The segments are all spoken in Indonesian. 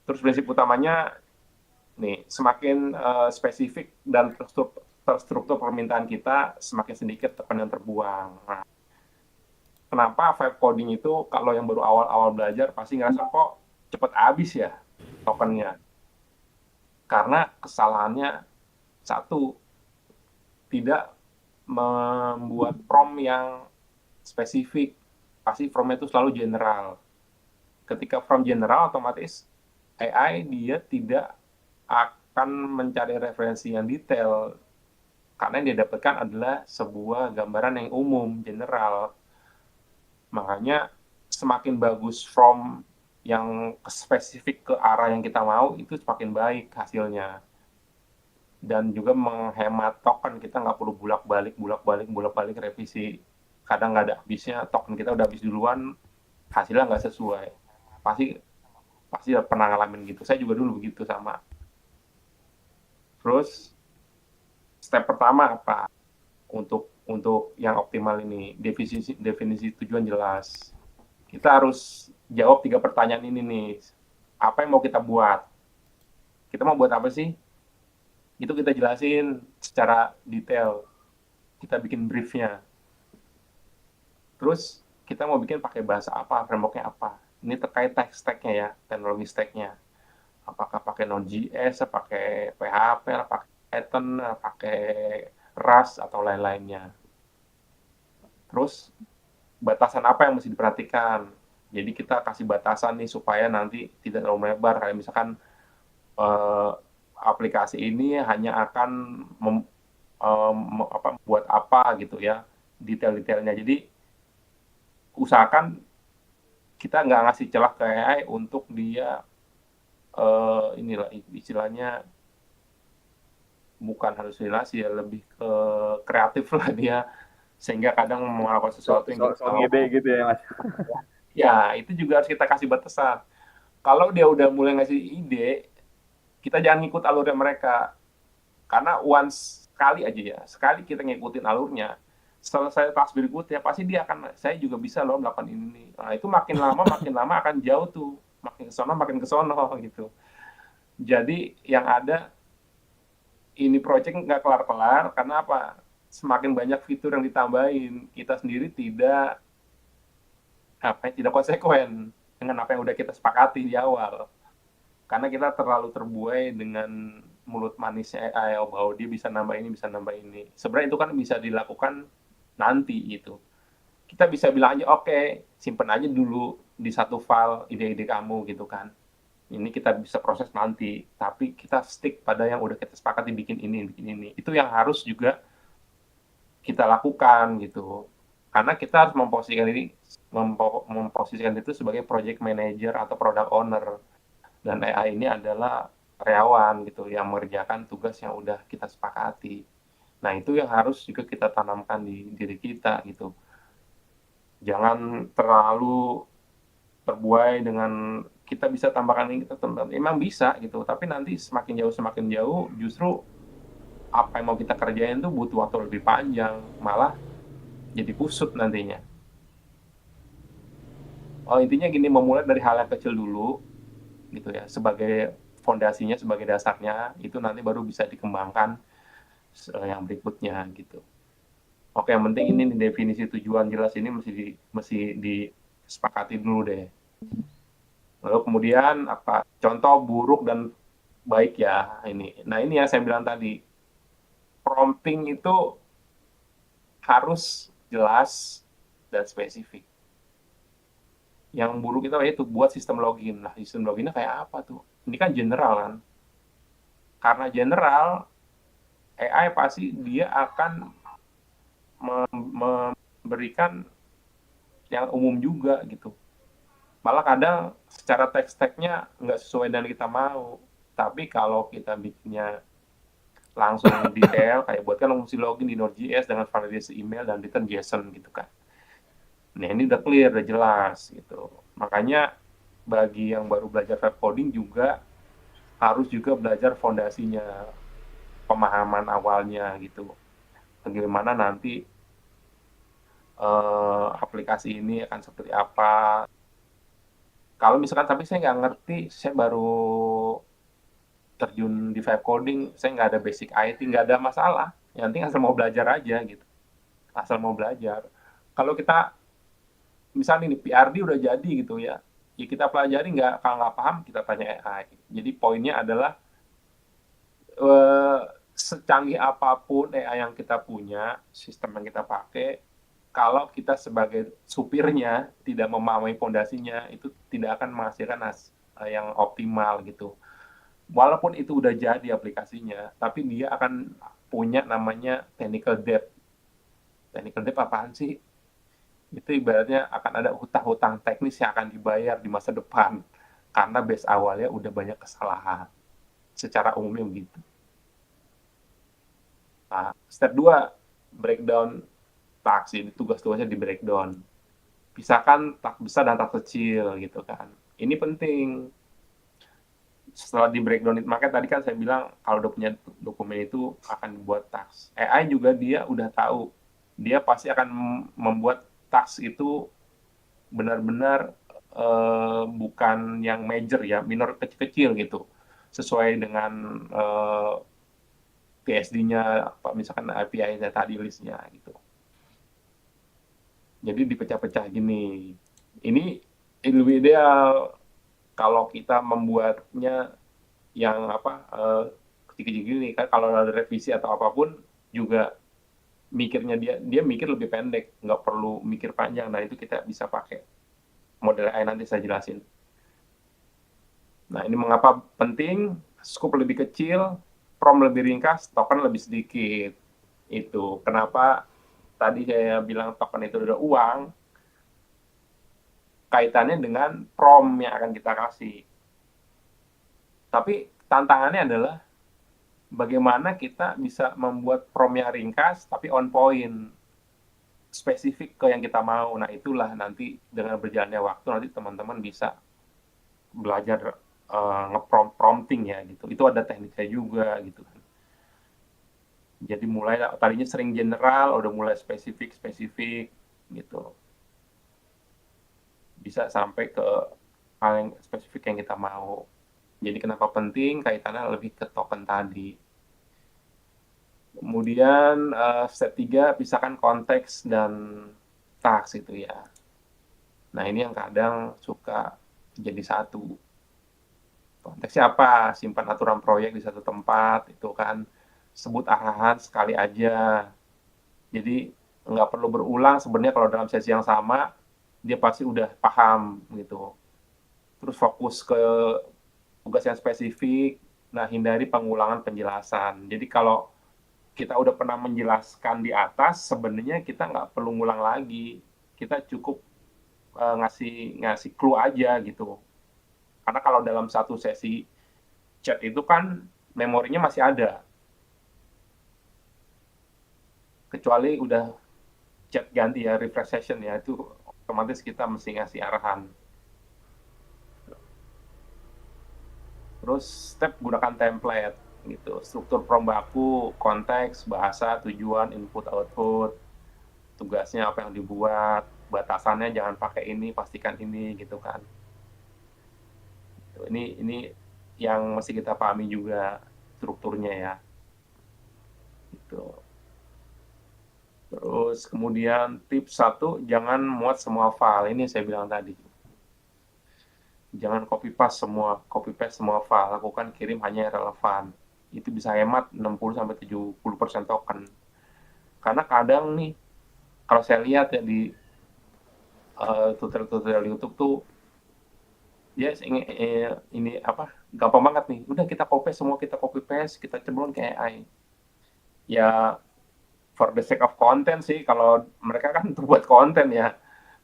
Terus prinsip utamanya nih, semakin spesifik dan terstruktur permintaan kita, semakin sedikit tekan yang terbuang. Nah, kenapa vibe coding itu kalau yang baru awal-awal belajar pasti ngerasa kok cepet habis ya tokennya. Karena kesalahannya satu, tidak membuat prompt yang spesifik. Pasti prompt itu selalu general. Ketika prompt general, otomatis AI dia tidak akan mencari referensi yang detail karena yang dia dapatkan adalah sebuah gambaran yang umum, general. Makanya semakin bagus from yang spesifik ke arah yang kita mau, itu semakin baik hasilnya. Dan juga menghemat token, kita nggak perlu bolak-balik revisi. Kadang nggak ada habisnya, token kita udah habis duluan, hasilnya nggak sesuai. Pasti pasti pernah ngalamin gitu. Saya juga dulu begitu sama. Terus step pertama apa? Untuk yang optimal ini definisi tujuan jelas. Kita harus jawab 3 pertanyaan ini nih. Apa yang mau kita buat? Kita mau buat apa sih? Itu kita jelasin secara detail. Kita bikin briefnya. Terus kita mau bikin pakai bahasa apa, frameworknya apa. Ini terkait tech stack-nya ya, teknologi stack-nya. Apakah pakai Node.js, pakai PHP, pakai Python, pakai Rust, atau lain-lainnya. Terus batasan apa yang mesti diperhatikan. Jadi kita kasih batasan nih supaya nanti tidak terlalu melebar. Kayak misalkan eh, aplikasi ini hanya akan buat apa gitu ya, detail-detailnya. Jadi usahakan kita nggak ngasih celah ke AI untuk dia inilah istilahnya bukan halusinasi ya, lebih ke kreatif lah dia, sehingga kadang melakukan sesuatu yang kita ngide tahu. gitu ya mas. Ya, itu juga harus kita kasih batasan. Kalau dia udah mulai ngasih ide, kita jangan ngikut alurnya mereka. Karena once sekali aja ya, sekali kita ngikutin alurnya, selesai task berikutnya, pasti dia akan, saya juga bisa loh melakukan ini. Nah, itu makin lama akan jauh tuh. Makin ke sono gitu. Jadi yang ada, ini project nggak kelar-kelar, karena apa? Semakin banyak fitur yang ditambahin, kita sendiri tidak konsekuen dengan apa yang udah kita sepakati di awal. Karena kita terlalu terbuai dengan mulut manisnya AI, oh, bahwa dia bisa nambah ini, bisa nambah ini. Sebenarnya itu kan bisa dilakukan nanti gitu. Kita bisa bilang aja, oke, okay, simpen aja dulu di satu file ide-ide kamu gitu kan. Ini kita bisa proses nanti, tapi kita stick pada yang udah kita sepakati, bikin ini, bikin ini. Itu yang harus juga kita lakukan gitu. Karena kita harus memposisikan itu sebagai project manager atau product owner, dan AI ini adalah karyawan gitu yang mengerjakan tugas yang udah kita sepakati. Nah, itu yang harus juga kita tanamkan di diri kita gitu. Jangan terlalu terbuai dengan kita bisa tambahkan ini, kita tambahkan. Emang bisa gitu, tapi nanti semakin jauh justru apa yang mau kita kerjain tuh butuh waktu lebih panjang, malah jadi kusut nantinya. Oh, intinya gini, memulai dari hal yang kecil dulu gitu ya, sebagai fondasinya, sebagai dasarnya, itu nanti baru bisa dikembangkan yang berikutnya gitu. Oke, yang penting ini nih, definisi tujuan jelas ini mesti disepakati dulu deh. Lalu kemudian apa? Contoh buruk dan baik ya ini. Nah, ini yang saya bilang tadi. Prompting itu harus jelas dan spesifik. Yang buruk itu buat sistem login. Nah, sistem loginnya kayak apa tuh? Ini kan general kan. Karena general, AI pasti dia akan memberikan yang umum juga gitu. Malah kadang secara teks-teksnya nggak sesuai dengan kita mau. Tapi kalau kita bikinnya langsung detail, kayak buat kan fungsi login di Node.js dengan validasi email dan return JSON gitu kan. Nah, ini udah clear, udah jelas gitu. Makanya bagi yang baru belajar web coding juga harus juga belajar fondasinya, pemahaman awalnya gitu. Bagaimana nanti aplikasi ini akan seperti apa, Kalau misalkan tapi saya nggak ngerti, saya baru terjun di vibe coding, saya nggak ada basic IT, nggak ada masalah. Yang penting asal mau belajar aja gitu, asal mau belajar. Kalau kita misalnya ini PRD udah jadi gitu ya, ya kita pelajari nggak, kalau nggak paham kita tanya AI. Jadi poinnya adalah eh, secanggih apapun AI yang kita punya, sistem yang kita pakai, kalau kita sebagai supirnya tidak memahami fondasinya, itu tidak akan menghasilkan yang optimal gitu. Walaupun itu udah jadi aplikasinya, tapi dia akan punya namanya technical debt. Technical debt apaan sih? Itu ibaratnya akan ada hutang-hutang teknis yang akan dibayar di masa depan karena base awalnya udah banyak kesalahan. Secara umumnya begitu. Nah, step 2 breakdown task, ini tugas-tugasnya di breakdown. Pisahkan task besar dan task kecil gitu kan. Ini penting. Setelah di breakdown itu, makanya tadi kan saya bilang kalau udah punya dokumen itu akan dibuat task. AI juga dia udah tahu, dia pasti akan membuat task itu benar-benar bukan yang major ya, minor kecil-kecil gitu, sesuai dengan PSD-nya, apa misalkan API-nya tadi listnya gitu. Jadi dipecah-pecah gini. Ini lebih ideal kalau kita membuatnya yang apa kecil-kecil gini kan, kalau ada revisi atau apapun juga mikirnya dia mikir lebih pendek, nggak perlu mikir panjang. Nah itu kita bisa pakai model AI, nanti saya jelasin. Nah ini mengapa penting, scope lebih kecil, prompt lebih ringkas, token lebih sedikit. Itu kenapa tadi saya bilang token itu udah uang, kaitannya dengan prompt yang akan kita kasih. Tapi tantangannya adalah bagaimana kita bisa membuat prompt yang ringkas tapi on point, spesifik ke yang kita mau. Nah itulah nanti dengan berjalannya waktu nanti teman-teman bisa belajar nge-prompting ya gitu. Itu ada tekniknya juga gitu kan. Jadi mulai tadinya sering general, udah mulai spesifik spesifik gitu. Bisa sampai ke hal yang spesifik yang kita mau. Jadi kenapa penting, kaitannya lebih ke token tadi. Kemudian step 3 pisahkan konteks dan task itu ya. Nah ini yang kadang suka jadi satu. Konteksnya apa? Simpan aturan proyek di satu tempat, itu kan. Sebut arahan sekali aja. Jadi nggak perlu berulang sebenarnya, kalau dalam sesi yang sama, dia pasti udah paham gitu. Terus fokus ke tugas yang spesifik, nah hindari pengulangan penjelasan. Jadi kalau kita udah pernah menjelaskan di atas, sebenarnya kita nggak perlu ngulang lagi. Kita cukup ngasih ngasih clue aja gitu. Karena kalau dalam satu sesi chat itu kan memorinya masih ada. Kecuali udah chat ganti ya, refresh session ya, itu otomatis kita mesti ngasih arahan. Terus step gunakan template gitu. Struktur prompt baku, konteks, bahasa, tujuan, input, output, tugasnya apa yang dibuat, batasannya jangan pakai ini, pastikan ini gitu kan. Ini yang mesti kita pahami juga strukturnya ya. Gitu. Terus kemudian tips 1, jangan muat semua file. Ini saya bilang tadi. Jangan copy paste semua file, lakukan kirim hanya yang relevan. Itu bisa hemat 60-70% token. Karena kadang nih, kalau saya lihat ya di tutorial-tutorial YouTube tuh, dia ini apa, gampang banget nih. Udah kita copy semua, kita copy paste, kita cemplung ke AI. Ya for the sake of content sih, kalau mereka kan untuk buat konten ya.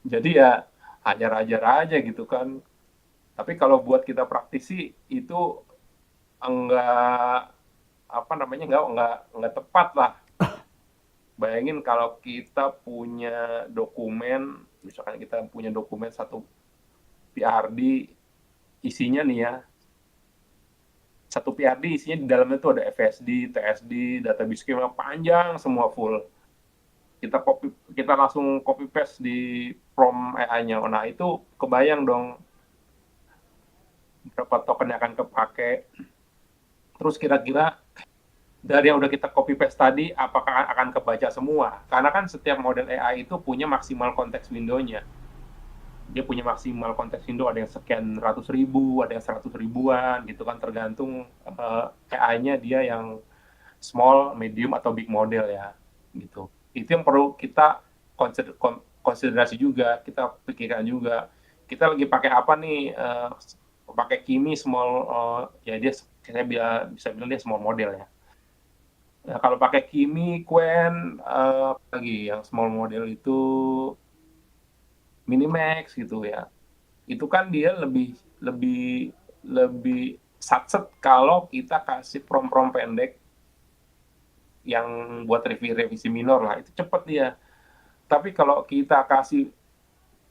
Jadi ya hajar-hajar aja gitu kan. Tapi kalau buat kita praktisi itu enggak, apa namanya, enggak tepat lah. Bayangin kalau kita punya dokumen, misalkan kita punya dokumen satu PRD, isinya nih ya, satu PRD isinya di dalamnya tuh ada FSD, TSD, database schema panjang semua full. Kita langsung copy paste di prompt AI-nya. Nah, itu kebayang dong berapa token yang akan kepake, terus kira-kira dari yang udah kita copy paste tadi apakah akan kebaca semua, karena kan setiap model AI itu punya maksimal konteks window-nya. Dia punya maksimal konteks window, ada yang sekian ratus ribu, ada yang 100 ribuan gitu kan, tergantung AI-nya dia yang small, medium atau big model ya gitu. Itu yang perlu kita konsiderasi juga, kita pikirkan juga. Kita lagi pakai apa nih? Pakai Kimi small, ya dia saya bisa bilang dia small model ya. Nah, kalau pakai Kimi, Quen, lagi yang small model itu Minimax gitu ya. Itu kan dia lebih lebih lebih satset kalau kita kasih prom-prom pendek yang buat revisi minor lah, itu cepet dia. Tapi kalau kita kasih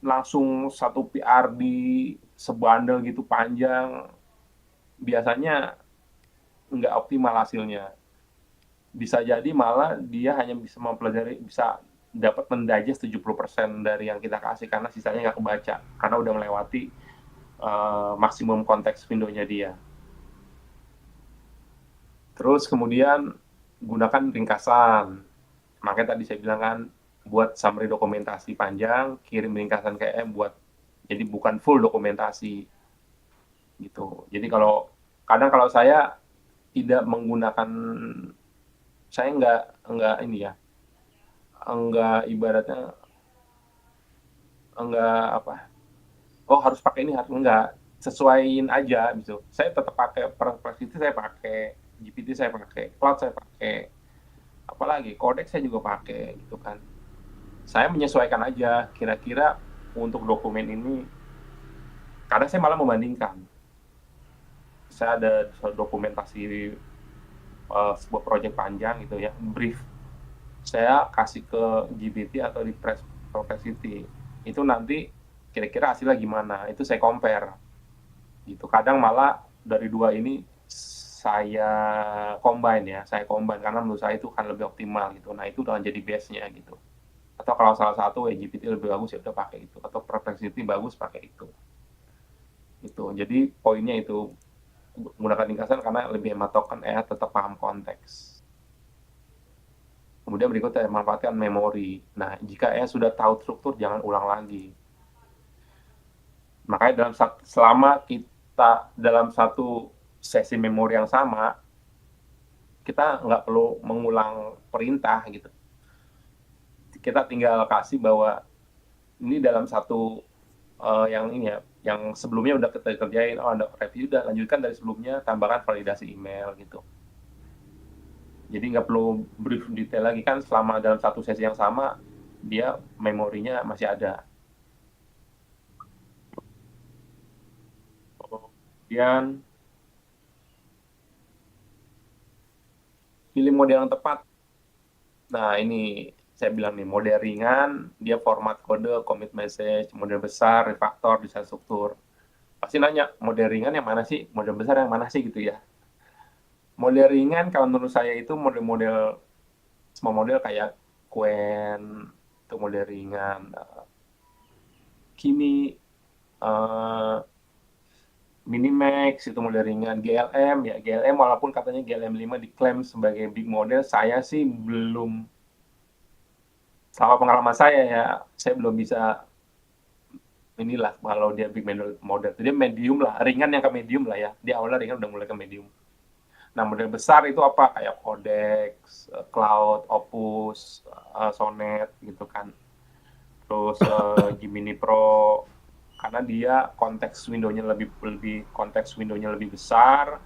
langsung satu PRD sebandel gitu panjang, biasanya nggak optimal hasilnya. Bisa jadi malah dia hanya bisa mempelajari, bisa dapat mendigest 70% dari yang kita kasih karena sisanya nggak kebaca karena udah melewati maksimum konteks window-nya dia. Terus kemudian gunakan ringkasan. Makanya tadi saya bilang kan, buat summary dokumentasi panjang, kirim ringkasan ke EM buat, jadi bukan full dokumentasi gitu. Jadi kalau kadang kalau saya tidak menggunakan, saya nggak ini ya, nggak ibaratnya nggak apa, oh harus pakai ini, harus enggak, sesuaiin aja gitu. Saya tetap pakai Perplexity, saya pakai GPT, saya pakai Cloud, saya pakai apalagi Codex, saya juga pakai gitu kan. Saya menyesuaikan aja kira-kira untuk dokumen ini. Kadang saya malah membandingkan. Saya ada dokumentasi sebuah proyek panjang gitu ya, brief. Saya kasih ke GPT atau di Perplexity. Itu nanti kira-kira hasilnya gimana? Itu saya compare. Gitu. Kadang malah dari dua ini saya combine karena menurut saya itu kan lebih optimal gitu. Nah itu udah jadi base-nya gitu. Atau kalau salah satu GPT lebih bagus ya udah pakai itu, atau Perplexity bagus pakai itu. Itu. Jadi poinnya itu menggunakan ringkasan karena lebih hemat token, tetap paham konteks. Kemudian berikutnya manfaatkan memori. Nah, jika sudah tahu struktur jangan ulang lagi. Makanya selama kita dalam satu sesi memori yang sama, kita nggak perlu mengulang perintah gitu. Kita tinggal kasih bahwa ini dalam satu yang ini ya, yang sebelumnya udah kita kerjain, oh ada review, udah lanjutkan dari sebelumnya, tambahkan validasi email gitu. Jadi nggak perlu brief detail lagi kan, selama dalam satu sesi yang sama dia memorinya masih ada. Kemudian pilih model yang tepat. Nah ini saya bilang nih, model ringan, dia format kode, commit message, model besar, refaktor, desain struktur. Pasti nanya, model ringan yang mana sih? Model besar yang mana sih gitu ya. Model ringan kalau menurut saya itu model-model, semua model kayak Quen, itu model ringan. Kimi, uh, Minimax itu model ringan. GLM ya, GLM walaupun katanya GLM 5 diklaim sebagai big model, saya sih belum, sama pengalaman saya ya, saya belum bisa inilah kalau dia big model. Dia medium lah, ringan yang ke medium lah ya. Dia awalnya ringan udah mulai ke medium. Nah, model besar itu apa? Kayak Codex, Cloud, Opus, Sonnet gitu kan. Terus Gemini Pro, karena dia konteks window-nya lebih lebih konteks window-nya lebih besar,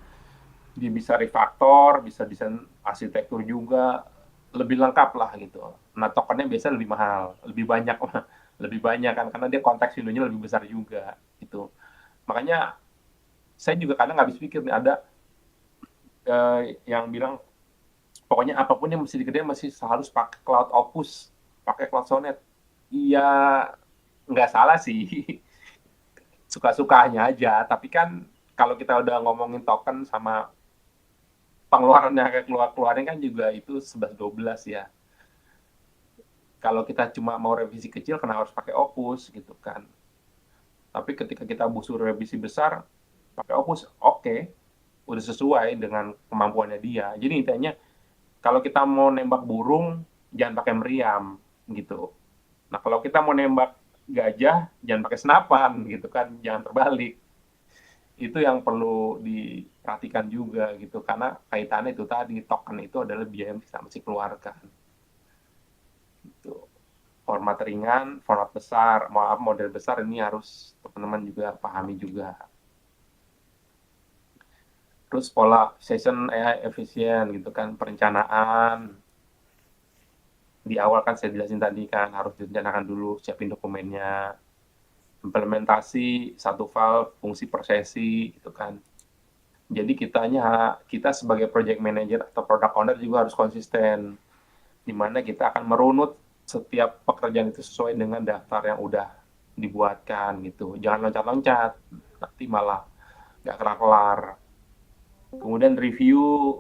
dia bisa refaktor, bisa desain arsitektur juga, lebih lengkap lah gitu. Nah, tokennya biasanya lebih mahal, lebih banyak lah, lebih banyak kan karena dia konteks window-nya lebih besar juga gitu. Makanya saya juga kadang nggak habis pikir nih, ada yang bilang pokoknya apapun yang mesti dikerjain masih harus pakai Cloud Opus, pakai Cloud Sonnet. Iya, nggak salah sih. Suka-sukanya aja. Tapi kan kalau kita udah ngomongin token sama pengeluarannya kayak keluar-keluarin kan juga itu 11-12 ya. Kalau kita cuma mau revisi kecil, kenapa harus pakai Opus gitu kan. Tapi ketika kita butuh revisi besar, pakai Opus, oke, udah sesuai dengan kemampuannya dia. Jadi intinya kalau kita mau nembak burung jangan pakai meriam gitu. Nah kalau kita mau nembak gajah jangan pakai senapan gitu kan, jangan terbalik. Itu yang perlu diperhatikan juga gitu karena kaitannya itu tadi, token itu adalah biaya yang bisa mesti keluarkan gitu. Format ringan, format besar, maaf model besar ini harus teman-teman juga pahami juga. Terus pola session AI efisien gitu kan, perencanaan di awal kan saya jelasin tadi kan harus direncanakan dulu, siapin dokumennya, implementasi satu file fungsi per sesi gitu kan. Jadi kita sebagai project manager atau product owner juga harus konsisten, di mana kita akan merunut setiap pekerjaan itu sesuai dengan daftar yang udah dibuatkan gitu. Jangan loncat-loncat, nanti malah nggak kelar-kelar. Kemudian review,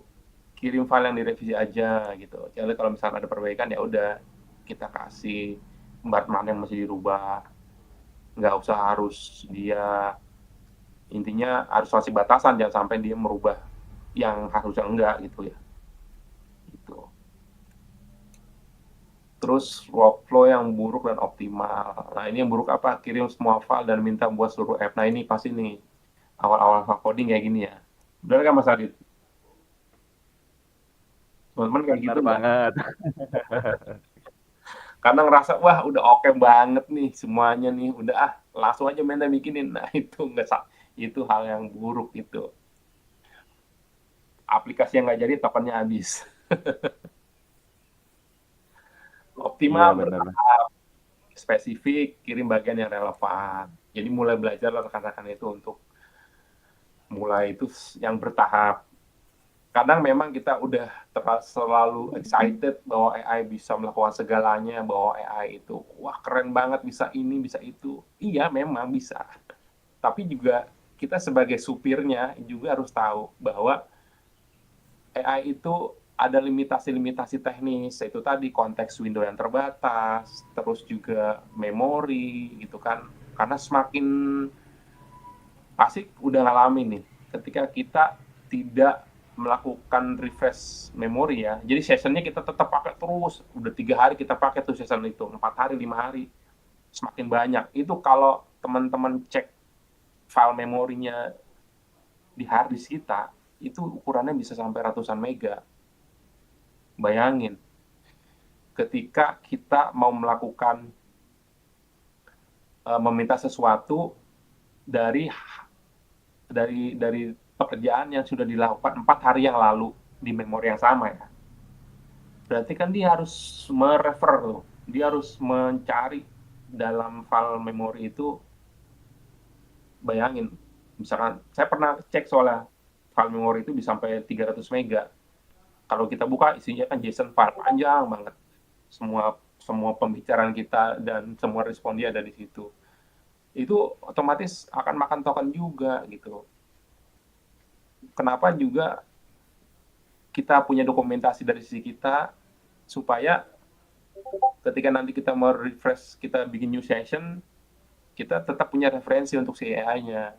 kirim file yang direvisi aja gitu. Jadi kalau misalnya ada perbaikan ya udah kita kasih mana yang masih dirubah. Nggak usah harus dia, intinya harus kasih batasan, jangan sampai dia merubah yang harusnya enggak gitu ya. Gitu. Terus workflow yang buruk dan optimal. Nah ini yang buruk apa? Kirim semua file dan minta buat seluruh app. Nah ini pasti nih awal-awal coding kayak gini ya. Benar kan Mas Adit? Teman-teman kayak Benar gitu nggak? banget. Karena ngerasa wah udah oke banget nih semuanya nih, udah langsung aja minta bikinin. Nah itu nggak, itu hal yang buruk itu. Aplikasi yang nggak jadi tokennya habis. Iya Optimal, benar. spesifik, kirim bagian yang relevan. Jadi mulai belajar rekan-rekan itu untuk mulai itu yang bertahap. Kadang memang kita udah selalu excited bahwa AI bisa melakukan segalanya, bahwa AI itu wah keren banget bisa ini bisa itu. Iya memang bisa. Tapi juga kita sebagai supirnya juga harus tahu bahwa AI itu ada limitasi-limitasi teknis, yaitu tadi konteks window yang terbatas, terus juga memori gitu kan. Karena semakin pasti udah ngalamin nih, ketika kita tidak melakukan refresh memori ya, jadi sessionnya kita tetap pakai terus, udah 3 hari kita pakai tuh session itu, 4 hari, 5 hari, semakin banyak. Itu kalau teman-teman cek file memorinya di harddisk kita, itu ukurannya bisa sampai ratusan mega. Bayangin, ketika kita mau melakukan meminta sesuatu dari dari pekerjaan yang sudah dilakukan 4 hari yang lalu di memori yang sama ya. Berarti kan dia harus merefer tuh, dia harus mencari dalam file memori itu. Bayangin, misalkan saya pernah cek soalnya file memori itu bisa sampai 300 mega. Kalau kita buka isinya kan JSON file panjang banget. Semua semua pembicaraan kita dan semua respon dia ada di situ. Itu otomatis akan makan token juga gitu. Kenapa juga kita punya dokumentasi dari sisi kita supaya ketika nanti kita mau refresh, kita bikin new session, kita tetap punya referensi untuk si AI-nya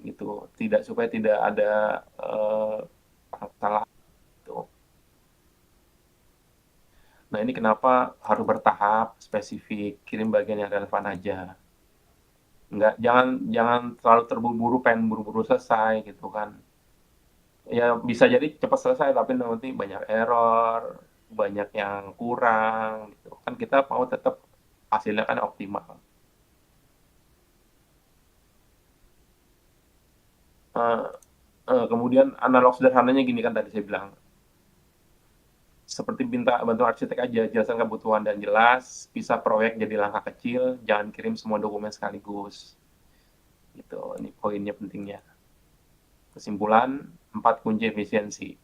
gitu. Tidak, supaya tidak ada salah gitu. Nah ini kenapa harus bertahap, spesifik, kirim bagian yang relevan aja. Nggak, jangan jangan terlalu terburu-buru, pengen buru-buru selesai gitu kan. Ya bisa jadi cepat selesai tapi nanti banyak error, banyak yang kurang gitu kan, kita mau tetap hasilnya kan optimal. uh, Kemudian analog sederhananya gini kan tadi saya bilang, seperti minta bantuan arsitek aja, jelaskan kebutuhan dan jelas, bisa proyek jadi langkah kecil, jangan kirim semua dokumen sekaligus gitu. Ini poinnya pentingnya. Kesimpulan, 4 kunci efisiensi: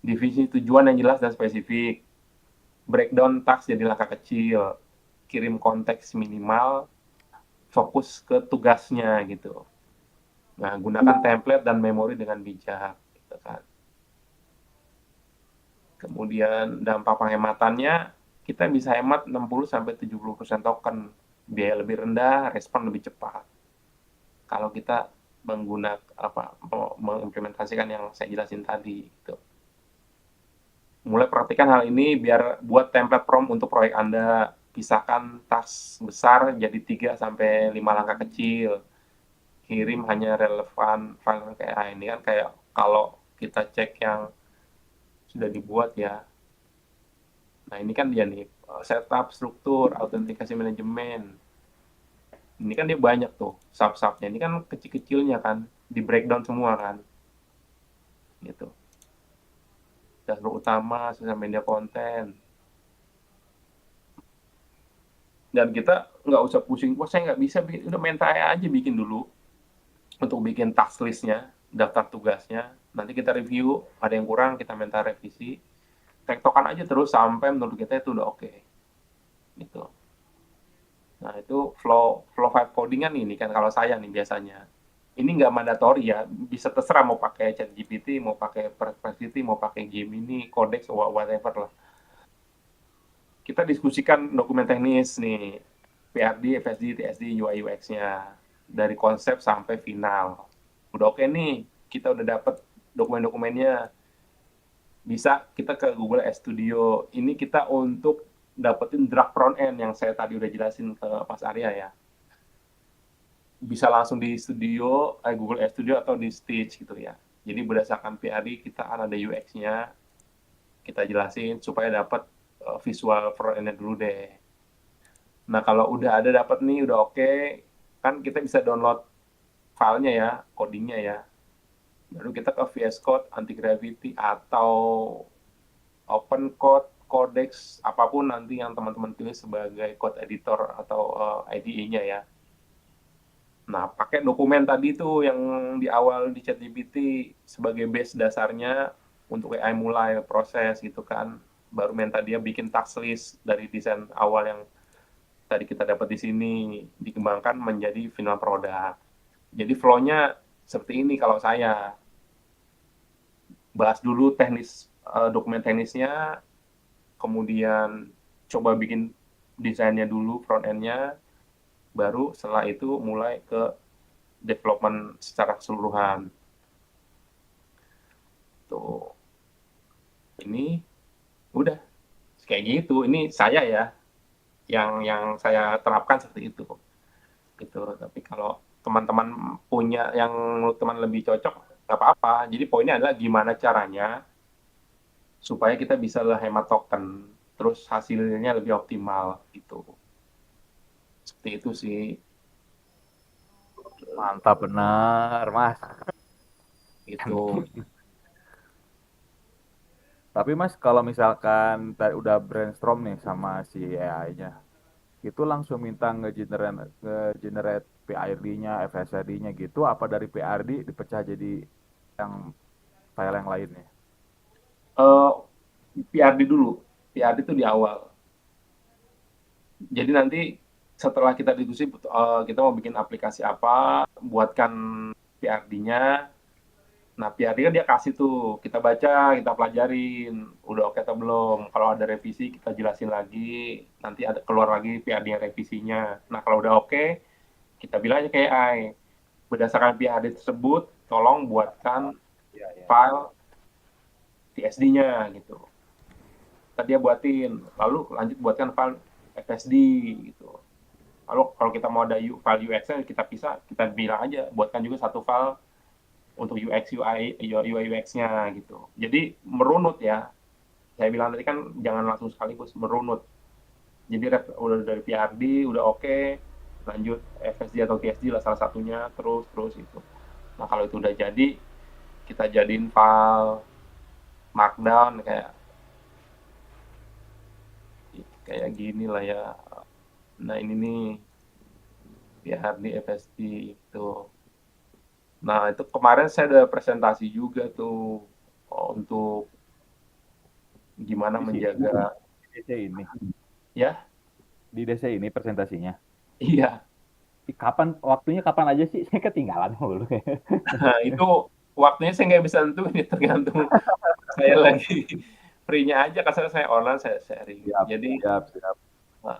divisi tujuan yang jelas dan spesifik, breakdown task jadi langkah kecil, kirim konteks minimal, fokus ke tugasnya gitu. Nah, gunakan template dan memori dengan bijak gitu kan. Kemudian dampak penghematannya, kita bisa hemat 60-70% token, biaya lebih rendah, respon lebih cepat. Kalau kita mengimplementasikan yang saya jelasin tadi gitu. Mulai praktikkan hal ini biar buat template prompt untuk proyek Anda. Pisahkan task besar jadi 3 sampai 5 langkah kecil. Kirim hanya relevan file kayak ini kan kayak kalau kita cek yang sudah dibuat ya. Nah, ini kan dia nih, setup, struktur, autentikasi manajemen. Ini kan dia banyak tuh sub-subnya. Ini kan kecil-kecilnya kan, di breakdown semua kan. Gitu. Dashboard utama, sosial media konten. Dan kita nggak usah pusing, wah saya nggak bisa bikin, udah mental aja bikin dulu untuk bikin task listnya, daftar tugasnya. Nanti kita review, ada yang kurang kita minta revisi. Tektokan aja terus sampai menurut kita itu udah oke. Gitu. Nah itu flow flow vibe codingan ini kan kalau saya nih biasanya. Ini nggak mandatori ya, bisa terserah mau pakai ChatGPT, mau pakai Perplexity, mau pakai Gemini, Codex, whatever lah. Kita diskusikan dokumen teknis nih, PRD, FSD, TSD, UI UX-nya dari konsep sampai final. Udah oke nih, kita udah dapet dokumen-dokumennya. Bisa kita ke Google Studio. Ini kita untuk dapetin draft front end yang saya tadi udah jelasin ke Mas Arya ya. Bisa langsung di studio, Google Studio atau di Stitch gitu ya. Jadi berdasarkan PRD kita kan ada UX-nya, kita jelasin supaya dapat visual front end dulu deh. Nah kalau udah ada dapat nih, udah oke, kan kita bisa download filenya ya, codingnya ya. Baru kita ke VS Code, Anti-Gravity, atau Open Code, Codex, apapun nanti yang teman-teman pilih sebagai code editor atau IDE-nya ya. Nah, pakai dokumen tadi tuh yang di awal di ChatGPT sebagai base dasarnya untuk AI mulai proses gitu kan. Baru minta dia bikin task list dari desain awal yang tadi kita dapat di sini, dikembangkan menjadi final product. Jadi flow-nya seperti ini kalau saya. Bahas dulu teknis, dokumen teknisnya, kemudian coba bikin desainnya dulu, front end-nya, baru setelah itu mulai ke development secara keseluruhan. Tuh, ini udah kayak gitu. Ini saya ya, yang saya terapkan seperti itu. Gitu. Tapi kalau teman-teman punya yang menurut teman lebih cocok, nggak apa-apa. Jadi poinnya adalah gimana caranya supaya kita bisa hemat token, terus hasilnya lebih optimal gitu. Seperti itu sih. Mantap benar, Mas. Itu. Tapi Mas, kalau misalkan udah brainstorm nih sama si AI-nya, itu langsung minta nge-generate PRD-nya, FSRD-nya gitu, apa dari PRD dipecah jadi yang file yang lainnya? Uh, PRD dulu. PRD itu di awal. Jadi nanti setelah kita diskusi, kita mau bikin aplikasi apa, buatkan PRD-nya. Nah, PRD kan dia kasih tuh, kita baca, kita pelajarin, udah oke atau belum. Kalau ada revisi, kita jelasin lagi, nanti ada keluar lagi PRD yang revisinya. Nah, kalau udah oke, kita bilang aja ke AI, berdasarkan PRD tersebut, tolong buatkan Iya, iya. file TSD-nya gitu. Tadi dia buatin, lalu lanjut buatkan file FSD gitu. Lalu kalau kita mau ada file UX-nya, kita bisa, kita bilang aja, buatkan juga satu file untuk UX UI UX-nya gitu. Jadi merunut ya. Saya bilang tadi kan jangan langsung sekaligus merunut. Jadi udah dari PRD udah oke, lanjut FSD atau TSD lah salah satunya terus terus itu. Nah kalau itu udah jadi kita jadiin file markdown kayak kayak gini lah ya. Nah ini nih PRD FSD itu. Nah itu kemarin saya ada presentasi juga tuh untuk gimana Di sini, menjaga di DC ini, ya. di DC ini presentasinya. Iya. Kapan, waktunya kapan aja sih? Saya ketinggalan mulu. Nah, itu waktunya saya nggak bisa nentuin ya, tergantung saya lagi free-nya aja, karena saya online, saya sharing. Siap, Jadi, siap, siap. nah,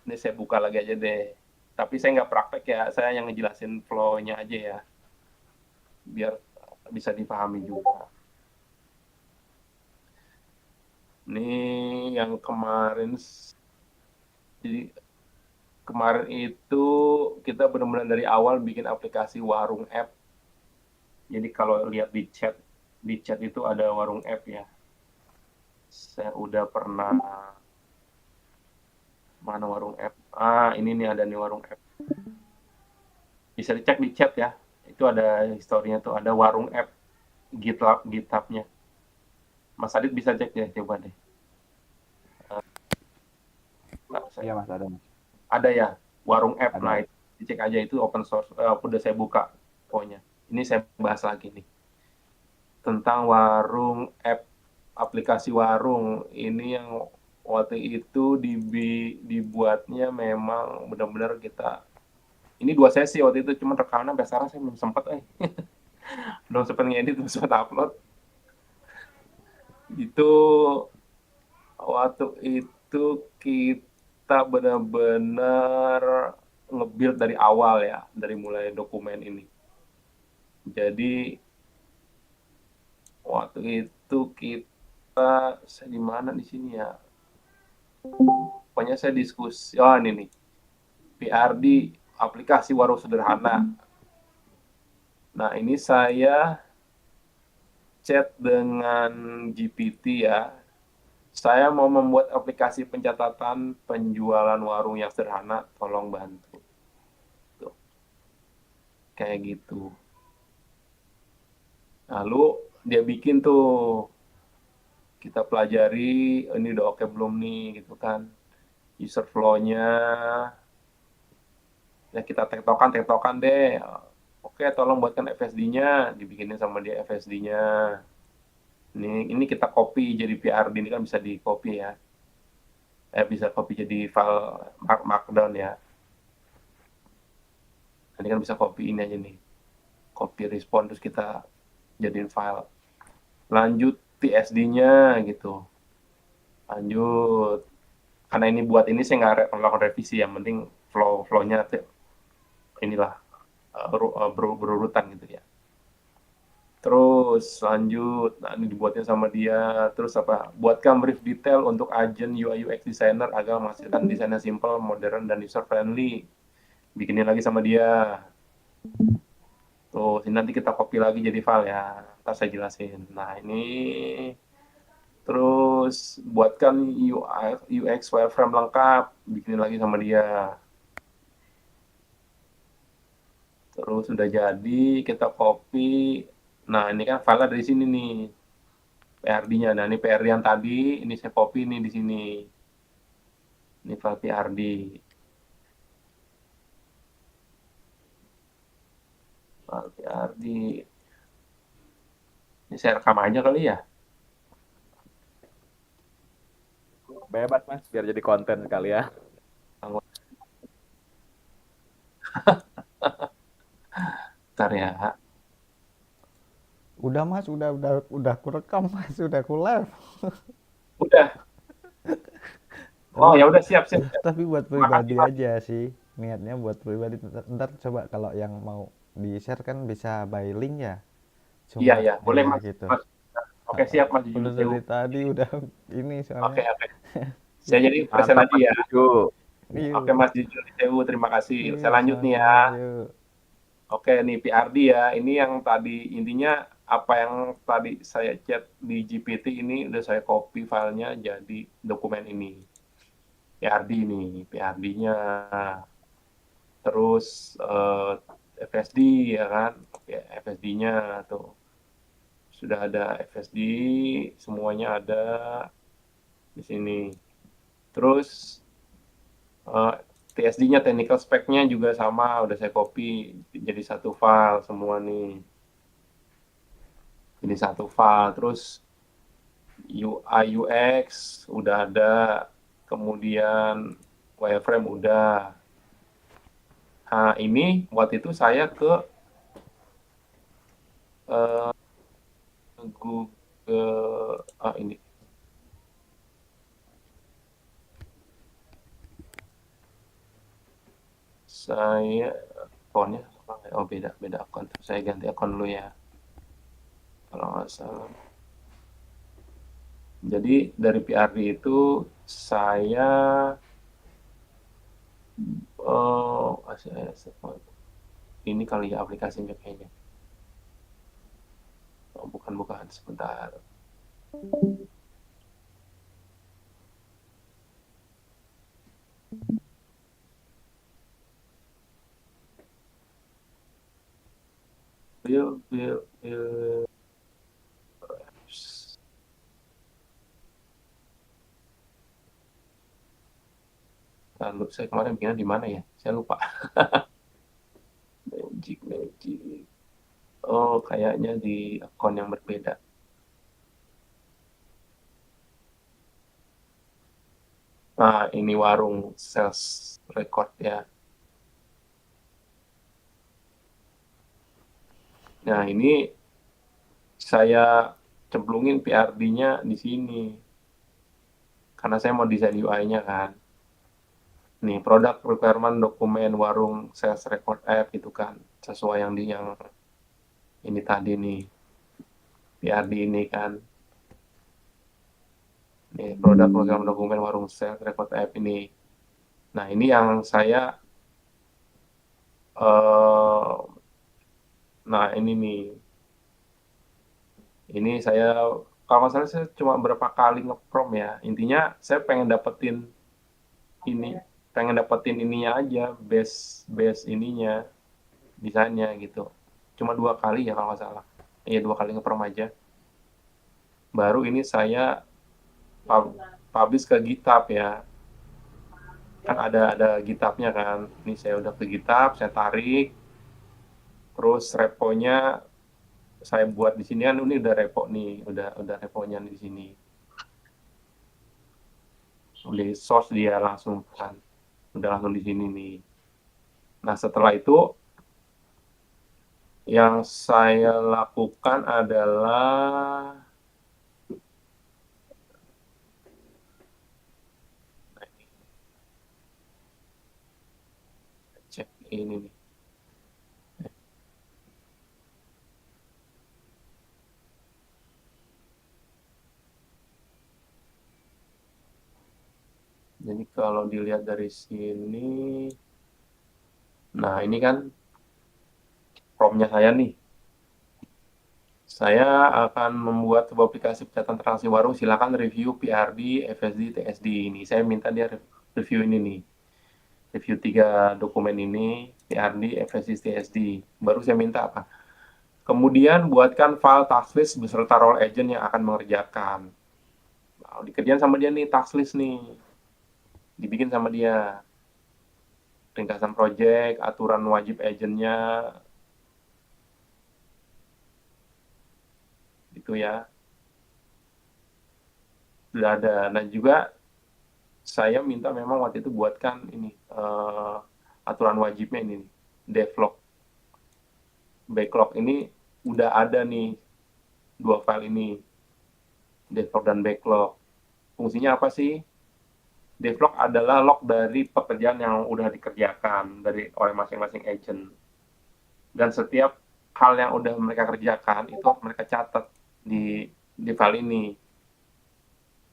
ini saya buka lagi aja deh. Tapi saya nggak praktek ya, saya yang ngejelasin flow-nya aja ya. biar bisa dipahami juga. Ini yang kemarin, jadi kemarin itu kita benar-benar dari awal bikin aplikasi warung app. Jadi kalau lihat di chat itu ada warung app ya. Saya udah pernah, mana warung app? Ah, ini nih ada nih warung app. Bisa dicek di chat ya. Itu ada historinya tuh, ada warung app GitHub-nya. Mas Adit bisa cek ya, coba deh. Nah, Iya Mas, ada Mas. ada ya, warung app. Ada, Nah, ada. itu dicek aja, itu open source. Udah saya buka pokoknya. Ini saya bahas lagi nih tentang warung app, aplikasi warung ini yang waktu itu dibuatnya memang benar-benar kita, ini 2 sesi waktu itu, cuma rekaman sampai sekarang saya belum sempat belum sempat ngedit, belum sempat upload itu. Waktu itu kita benar-benar nge-build dari awal ya, dari mulai dokumen ini. Jadi waktu itu kita, saya di mana di sini ya, pokoknya saya diskusi, oh ini nih, PRD, aplikasi warung sederhana. Nah, ini saya chat dengan GPT ya. Saya mau membuat aplikasi pencatatan penjualan warung yang sederhana, tolong bantu. Tuh, kayak gitu. Lalu dia bikin tuh, kita pelajari, ini udah oke belum nih, gitu kan. User flow-nya, ya kita tektokan deh. Oke, tolong buatkan FSD-nya, dibikinin sama dia FSD-nya. Ini kita copy jadi PRD, ini kan bisa di copy ya. Bisa copy jadi file markdown ya. Ini kan bisa copy ini aja nih. Copy respon, terus kita jadiin file. Lanjut TSD-nya gitu. Lanjut. Karena ini buat ini saya nggak melakukan revisi, yang penting flow-nya inilah berurutan gitu ya. Terus lanjut, nah ini dibuatnya sama dia. Terus apa? Buatkan brief detail untuk agent UI UX designer agar menghasilkan desain yang simple, modern, dan user friendly. Bikinin lagi sama dia. Tuh, ini nanti kita copy lagi jadi file ya. Ntar saya jelasin. Nah, ini terus buatkan UI UX wireframe lengkap, bikinin lagi sama dia. Terus sudah jadi, kita copy. Nah, ini kan file dari sini nih, PRD-nya. Nah, ini PRD yang tadi, ini saya copy nih di sini. Ini file PRD. File PRD. Ini saya rekam aja kali ya. Bebas Mas, biar jadi konten sekali ya. Bentar ya. Udah Mas, udah kurekam Mas, udah ku live. Udah. Oh, Tapi ya udah, siap, siap, siap. tapi buat Makasih, pribadi Pak. aja sih. Niatnya buat pribadi. Ntar coba kalau yang mau di-share kan bisa by link ya. Iya, Cuma ya, boleh ya Mas. gitu. Mas. Oke, siap Mas Juju. Udah dari tadi udah ini Oke, soalnya. oke. Saya jadi present Mantap tadi Mas ya. Juju. Oke Yuk, Mas Juju, Sewu, terima kasih. Saya yuk, lanjut nih ya. sama-sama yuk. Oke nih PRD ya. Ini yang tadi intinya, apa yang tadi saya chat di GPT ini udah saya copy filenya jadi dokumen ini. PRD nih, PRD-nya. Terus FSD ya kan. Oke, FSD-nya tuh. Sudah ada FSD, semuanya ada di sini. Terus TSD-nya, technical spec-nya juga sama, udah saya copy jadi satu file semua nih. Jadi satu file. Terus UI UX udah ada, kemudian wireframe udah. Nah, ini waktu itu saya ke uh, Google, ini saya akunnya, oh beda beda akun, saya ganti akun dulu ya. kalau nggak salah. Jadi dari PRD itu saya ini kali ya aplikasinya kayaknya. Oh, bukan sebentar. Bill. Lalu saya kemarin bikinnya di mana ya? Saya lupa. Magic. Oh, kayaknya di akun yang berbeda. Nah, ini warung sales record ya. Nah, ini saya cemplungin PRD-nya di sini. Karena saya mau desain UI-nya kan. Nih, produk requirement dokumen warung sales record app itu kan. Sesuai yang ini tadi nih. PRD ini kan. Nih, produk requirement dokumen warung sales record app ini. Nah, ini yang saya nah ini nih. Ini saya kalau nggak salah saya cuma berapa kali ngeprom ya. Intinya saya ini pengen dapetin ininya aja, base base ininya, desainnya gitu. Cuma 2 kali ya kalau nggak salah. Iya 2 kali ngeprom aja. Baru ini saya publish ke GitHub ya. Kan ada GitHub-nya kan. Ini saya udah ke GitHub, saya tarik, terus reponya saya buat di sini kan ini udah repo nih, udah reponya di sini. Di source dia langsung kan. Udah langsung di sini nih. Nah, setelah itu yang saya lakukan adalah cek ini nih. Jadi kalau dilihat dari sini, nah ini kan promnya saya nih. Saya akan membuat sebuah aplikasi pencatatan transaksi warung. Silakan review PRD, FSD, TSD ini. Saya minta dia review ini nih. Review 3 dokumen ini, PRD, FSD, TSD. Baru saya minta apa? Kemudian buatkan file task list beserta role agent yang akan mengerjakan. Nah, dikerjain sama dia nih task list nih. Dibikin sama dia. Ringkasan project, aturan wajib agentnya, itu ya. Sudah ada. Nah juga saya minta memang waktu itu buatkan ini aturan wajibnya ini, devlog. Backlog ini udah ada nih 2 file ini, devlog dan backlog. Fungsinya apa sih? Devlog adalah log dari pekerjaan yang udah dikerjakan dari oleh masing-masing agent. Dan setiap hal yang udah mereka kerjakan itu mereka catat di file ini.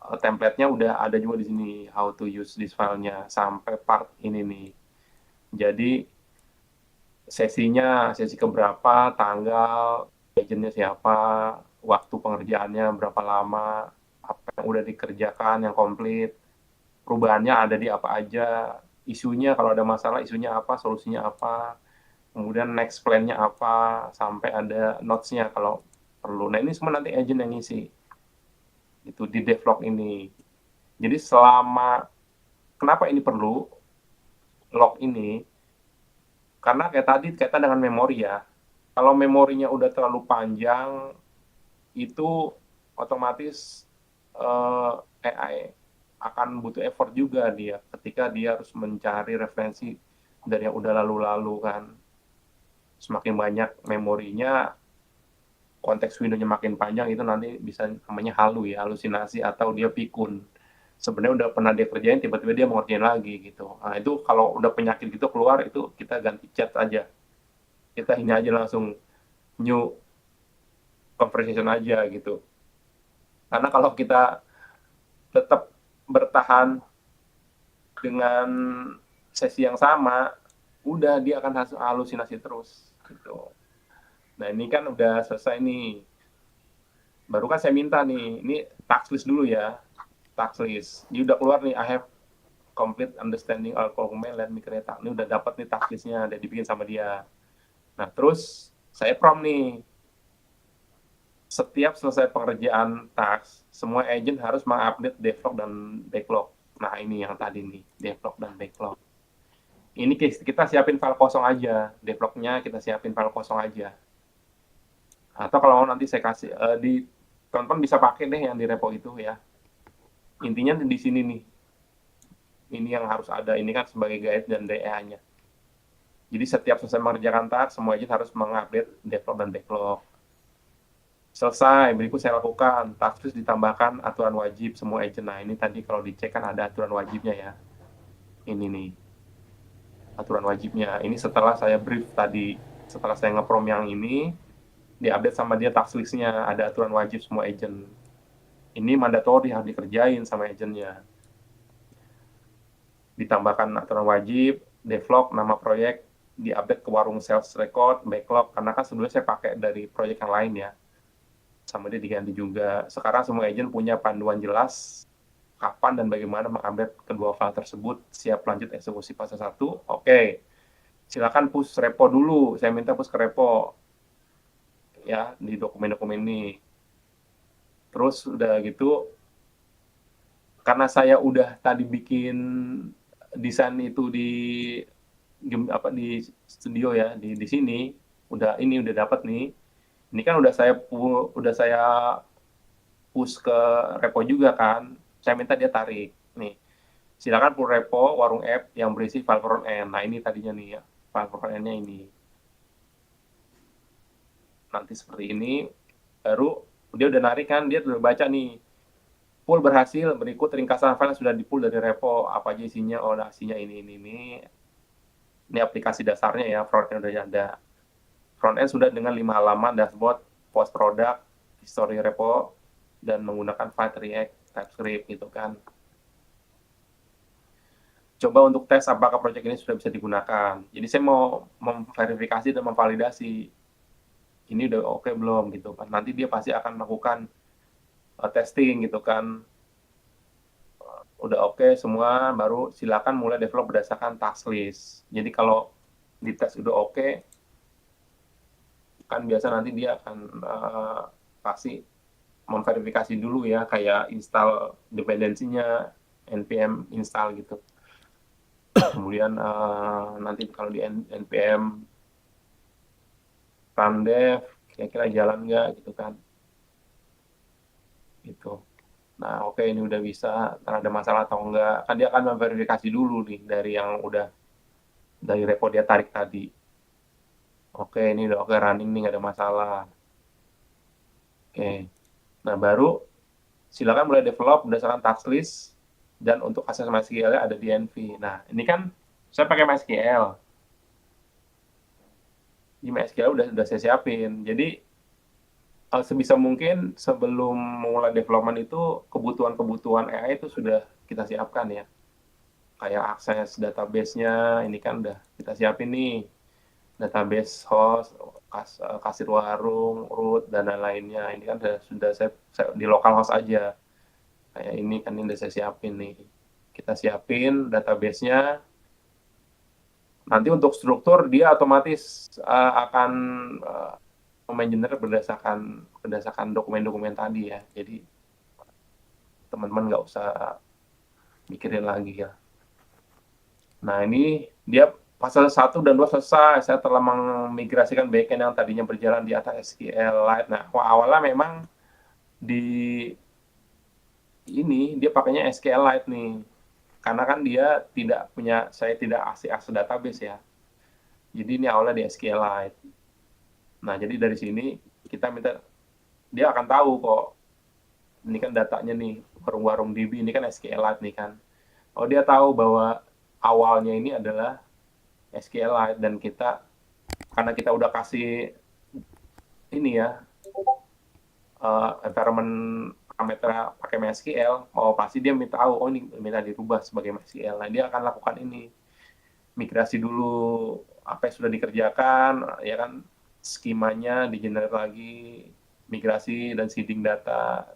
Template-nya udah ada juga di sini, how to use this file-nya sampai part ini nih. Jadi sesi keberapa, tanggal, agentnya siapa, waktu pengerjaannya berapa lama, apa yang udah dikerjakan yang komplit, perubahannya ada di apa aja, isunya kalau ada masalah isunya apa, solusinya apa, kemudian next plan-nya apa, sampai ada notes-nya kalau perlu. Nah ini semua nanti agent yang ngisi itu di devlog ini. Jadi kenapa ini perlu log ini? Karena kayak tadi kaitan dengan memori ya. Kalau memorinya udah terlalu panjang, itu otomatis AI akan butuh effort juga dia ketika dia harus mencari referensi dari yang udah lalu-lalu kan. Semakin banyak memorinya, konteks window-nya makin panjang, itu nanti bisa namanya halusinasi atau dia pikun. Sebenarnya udah pernah dia kerjain, tiba-tiba dia mau ngerjain lagi gitu. Nah itu kalau udah penyakit gitu keluar, itu kita ganti chat aja. Kita ini aja langsung new conversation aja gitu. Karena kalau kita tetap bertahan dengan sesi yang sama, udah dia akan halusinasi terus gitu. Nah ini kan udah selesai nih, baru kan saya minta nih, ini task list dulu ya, task list. Ini udah keluar nih, I have complete understanding all document, let me create. Ini udah dapat nih task listnya, udah dibikin sama dia. Nah terus saya prompt nih, setiap selesai pengerjaan task, semua agent harus mengupdate devlog dan backlog. Nah ini yang tadi nih, devlog dan backlog. Ini kita siapin file kosong aja, devlognya kita siapin file kosong aja. Atau kalau nanti saya kasih di teman-teman bisa pakai deh yang di repo itu ya. Intinya di sini nih. Ini yang harus ada, ini kan sebagai guide dan DA-nya. Jadi setiap selesai mengerjakan task, semua agent harus mengupdate devlog dan backlog. Selesai, berikut saya lakukan. Task list ditambahkan aturan wajib semua agent. Nah ini tadi kalau dicek kan ada aturan wajibnya ya. Ini nih, aturan wajibnya. Ini setelah saya brief tadi, setelah saya ngeprom yang ini, diupdate sama dia task list-nya, ada aturan wajib semua agent. Ini mandatori harus dikerjain sama agentnya. Ditambahkan aturan wajib, devlog, nama proyek, diupdate ke warung sales record, backlog, karena kan sebelumnya saya pakai dari proyek yang lain ya. Sama dia diganti juga. Sekarang semua agent punya panduan jelas kapan dan bagaimana mengupdate kedua file tersebut, siap lanjut eksekusi fase 1. Oke. Silakan push repo dulu. Saya minta push ke repo ya di dokumen-dokumen ini. Terus udah gitu, karena saya udah tadi bikin desain itu di studio ya, di sini udah dapat nih. Ini kan udah saya push ke repo juga kan. Saya minta dia tarik nih. Silakan pull repo warung app yang berisi file front end. Nah, ini tadinya nih ya, file front end-nya ini. Nanti seperti ini, baru dia udah narik kan, dia udah baca nih. Pull berhasil, berikut ringkasan file yang sudah di-pull dari repo, apa aja isinya, oh nah, isinya ini. Ini aplikasi dasarnya ya, front end udah ada. Front end sudah dengan 5 halaman dashboard, post product, history repo, dan menggunakan file React, TypeScript gitu kan. Coba untuk tes apakah proyek ini sudah bisa digunakan. Jadi saya mau memverifikasi dan memvalidasi ini udah oke belum gitu kan. Nanti dia pasti akan melakukan testing gitu kan. Udah oke semua, baru silakan mulai develop berdasarkan task list. Jadi kalau di tes udah oke, kan biasa nanti dia akan pasti memverifikasi dulu ya, kayak install dependensinya, npm install gitu. Kemudian nanti kalau di npm run dev, kira-kira jalan nggak gitu kan. Gitu. Nah, oke ini udah bisa, ntar ada masalah atau enggak. Kan dia akan memverifikasi dulu nih dari yang udah, dari repo dia tarik tadi. Oke, ini udah oke running nih, nggak ada masalah. Oke. Nah, baru silakan mulai develop berdasarkan task list, dan untuk akses MySQL-nya ada di NV. Nah, ini kan saya pakai MySQL. Di MySQL udah saya siapin. Jadi, sebisa mungkin sebelum mulai development itu kebutuhan-kebutuhan AI itu sudah kita siapkan ya. Kayak akses database-nya, ini kan udah kita siapin nih. Database host, kasir warung, root, dan lain-lainnya. Ini kan sudah saya di local host aja. Kayak ini kan ini udah saya siapin nih. Kita siapin database-nya. Nanti untuk struktur dia otomatis akan generate berdasarkan dokumen-dokumen tadi ya. Jadi teman-teman nggak usah mikirin lagi ya. Nah ini dia fase 1 dan 2 selesai. Saya telah memigrasikan backend yang tadinya berjalan di atas SQLite. Nah awalnya memang di ini dia pakainya SQLite nih. Karena kan dia saya tidak akses database ya. Jadi ini awalnya di SQLite. Nah, jadi dari sini kita minta, dia akan tahu kok, ini kan datanya nih, warung-warung DB, ini kan SQLite nih kan. Oh, dia tahu bahwa awalnya ini adalah SQLite, dan karena kita udah kasih ini ya, environment parameter pakai MySQL, pasti dia minta tahu, ini minta dirubah sebagai MySQL. Nah, dia akan lakukan ini, migrasi dulu apa yang sudah dikerjakan, ya kan, skemanya di-generate lagi, migrasi dan seeding data,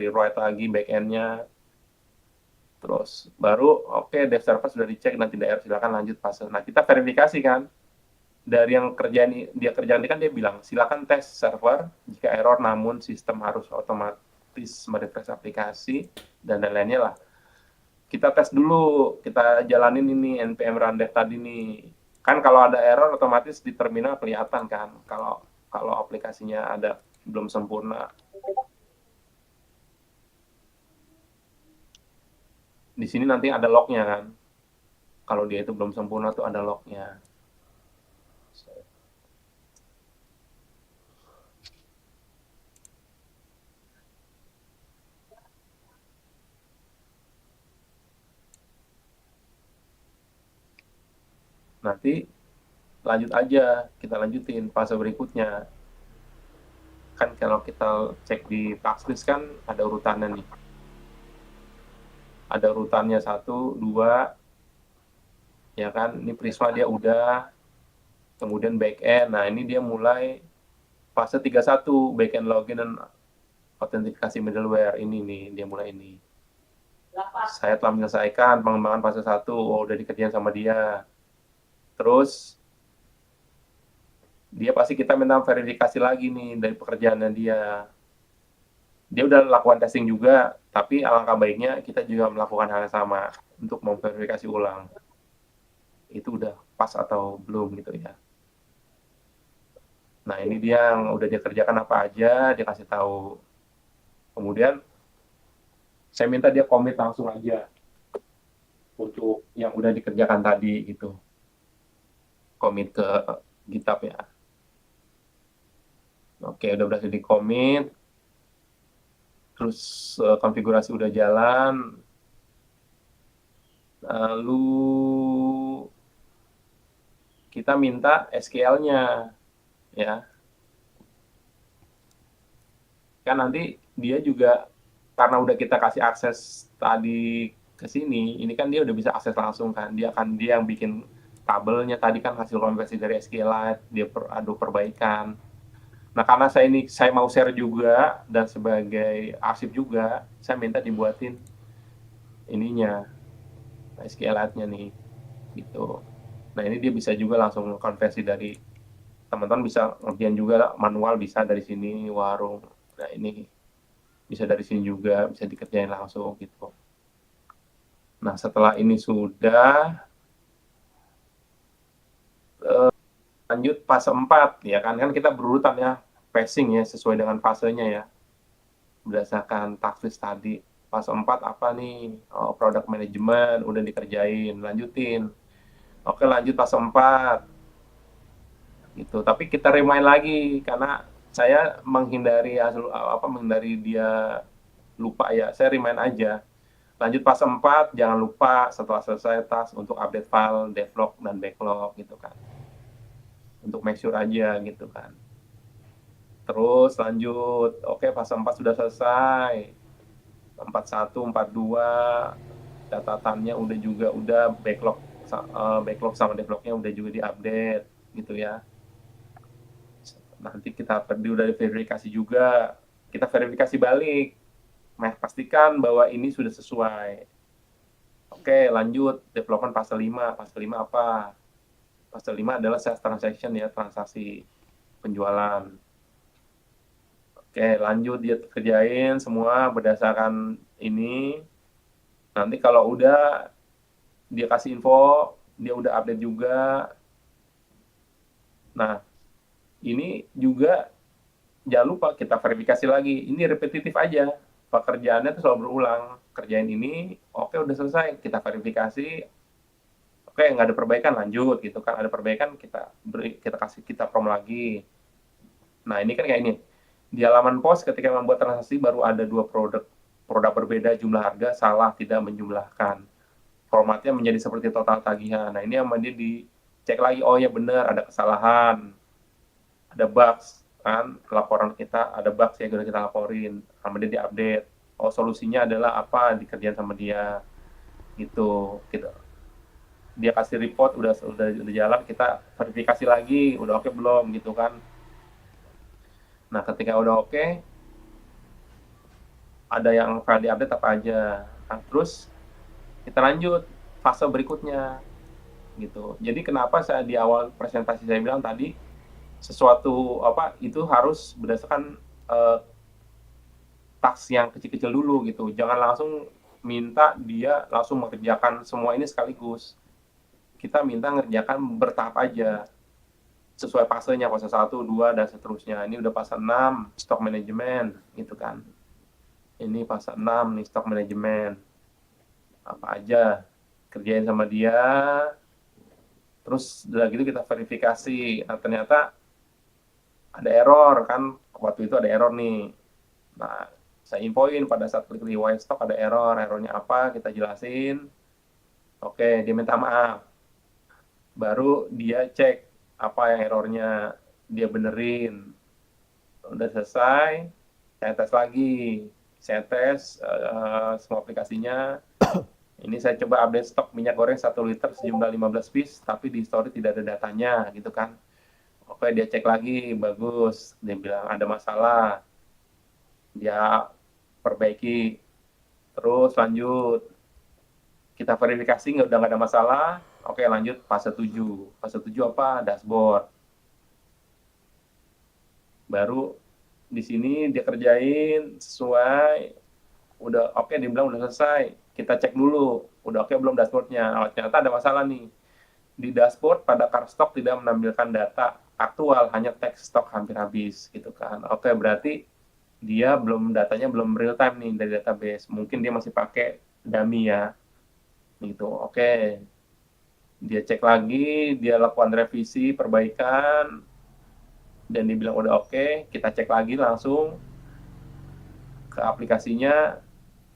rewrite lagi back-end-nya, terus baru dev server sudah dicek, nanti daerah silakan lanjut fase. Nah, kita verifikasi kan, dari yang dia kerjaan ini kan dia bilang silakan tes server jika error, namun sistem harus otomatis merefresh aplikasi dan lain-lainnya lah. Kita tes dulu, kita jalanin ini npm run dev tadi nih. Kan kalau ada error otomatis di terminal kelihatan kan, kalau aplikasinya ada belum sempurna. Di sini nanti ada lognya kan, kalau dia itu belum sempurna tuh ada lognya. Nanti lanjut aja, kita lanjutin fase berikutnya. Kan kalau kita cek di task list kan ada urutannya nih. Ada urutannya 1, 2, ya kan, ini Prisma dia udah, kemudian backend, nah ini dia mulai fase 31, backend login dan autentikasi middleware, ini nih, dia mulai ini. Saya telah menyelesaikan pengembangan fase 1, udah dikerjain sama dia. Terus dia pasti kita minta verifikasi lagi nih dari pekerjaannya dia. Dia udah lakukan testing juga, tapi alangkah baiknya kita juga melakukan hal yang sama untuk memverifikasi ulang. Itu udah pas atau belum gitu ya. Nah, ini dia yang udah dia kerjakan apa aja, dia kasih tahu. Kemudian saya minta dia commit langsung aja untuk yang udah dikerjakan tadi gitu. Commit ke GitHub ya. Oke, udah berhasil di commit. Terus konfigurasi udah jalan. Lalu kita minta SQL-nya ya. Kan nanti dia juga karena udah kita kasih akses tadi ke sini, ini kan dia udah bisa akses langsung kan. Dia yang bikin tabelnya tadi kan hasil konversi dari SQLite, dia adu perbaikan. Nah, karena saya mau share juga dan sebagai arsip juga, saya minta dibuatin ininya SQLite-nya nih gitu. Nah, ini dia bisa juga langsung konversi dari teman-teman, bisa ngerjain juga manual, bisa dari sini warung. Nah, ini bisa dari sini juga, bisa dikerjain langsung gitu. Nah, setelah ini sudah lanjut fase 4 ya kan kita berurutan ya, pacing ya, sesuai dengan fasenya ya, berdasarkan task list tadi. Fase 4 apa nih? Product management udah dikerjain, lanjutin. Oke, lanjut fase 4 gitu. Tapi kita remind lagi karena saya menghindari dia lupa ya. Saya remind aja. Lanjut fase 4, jangan lupa setelah selesai task untuk update file, devlog, dan backlog gitu kan. Untuk make sure aja gitu kan. Terus lanjut, oke, fase 4 sudah selesai. 41, 42, catatannya udah backlog sama devlognya udah juga diupdate gitu ya. Nanti kita perlu dari verifikasi juga, kita verifikasi balik, pastikan bahwa ini sudah sesuai. Oke, lanjut development fase 5. Fase 5 apa? Fase 5 adalah sales transaction ya, transaksi penjualan. Oke, lanjut dia kerjain semua berdasarkan ini. Nanti kalau udah dia kasih info, dia udah update juga. Nah, ini juga jangan lupa kita verifikasi lagi. Ini repetitif aja. Pekerjaannya itu selalu berulang. Kerjain ini, oke udah selesai, kita verifikasi. Oke, nggak ada perbaikan, lanjut gitu kan. Ada perbaikan, kita prom lagi. Nah, ini kan kayak ini. Di halaman pos ketika membuat transaksi baru ada 2 produk berbeda, jumlah harga salah, tidak menjumlahkan. Formatnya menjadi seperti total tagihan. Nah, ini yang dia dicek lagi, oh ya benar, ada kesalahan, ada bugs, misalkan laporan kita ada bug ya, udah kita laporin, sama dia diupdate. Oh, solusinya adalah apa, dikerjain sama dia, gitu. Dia kasih report, udah jalan, kita verifikasi lagi, udah oke belum, gitu kan. Nah, ketika udah oke, ada yang file diupdate apa aja. Nah, terus kita lanjut fase berikutnya, gitu. Jadi kenapa saya di awal presentasi saya bilang tadi, sesuatu itu harus berdasarkan task yang kecil-kecil dulu gitu. Jangan langsung minta dia langsung mengerjakan semua ini sekaligus. Kita minta ngerjakan bertahap aja. Sesuai fasenya, fase 1, 2, dan seterusnya. Ini udah fase 6, stock management, gitu kan. Ini fase 6 nih, stock management. Apa aja, kerjain sama dia, terus udah gitu kita verifikasi. Nah, ternyata ada error kan, waktu itu ada error nih. Nah, saya infoin pada saat klik rewind stock ada errornya apa, kita jelasin. Oke, dia minta maaf. Baru dia cek apa yang errornya, dia benerin. Udah selesai, saya tes lagi. Saya tes semua aplikasinya. Ini saya coba update stok minyak goreng 1 liter sejumlah 15 piece, tapi di story tidak ada datanya, gitu kan. Oke, dia cek lagi, bagus. Dia bilang ada masalah. Dia perbaiki. Terus lanjut. Kita verifikasi udah nggak ada masalah. Oke, lanjut fase 7. Fase 7 apa? Dashboard. Baru di sini dia kerjain sesuai. Udah oke, dia bilang udah selesai. Kita cek dulu. Udah oke belum dashboardnya? Oh, ternyata ada masalah nih. Di dashboard pada car stock tidak menampilkan data aktual, hanya teks stok hampir habis, gitu kan. Oke, berarti dia datanya belum real time nih dari database. Mungkin dia masih pakai dummy ya. Gitu. Oke. Dia cek lagi, dia lakukan revisi, perbaikan, dan dibilang udah oke, kita cek lagi langsung ke aplikasinya.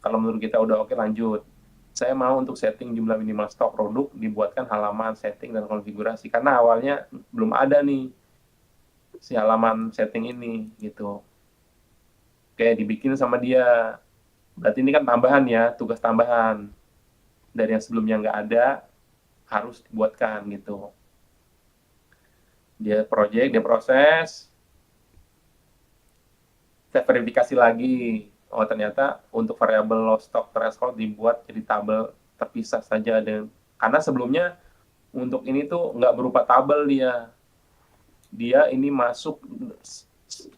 Kalau menurut kita udah oke, lanjut. Saya mau untuk setting jumlah minimal stok produk, dibuatkan halaman setting dan konfigurasi. Karena awalnya belum ada nih si halaman setting ini, gitu. Oke, dibikin sama dia. Berarti ini kan tambahan ya, tugas tambahan. Dari yang sebelumnya nggak ada, harus dibuatkan, gitu. Dia project, dia proses, saya verifikasi lagi. Oh, ternyata untuk variabel low stock threshold dibuat jadi tabel terpisah saja. Karena sebelumnya untuk ini tuh nggak berupa tabel dia ini masuk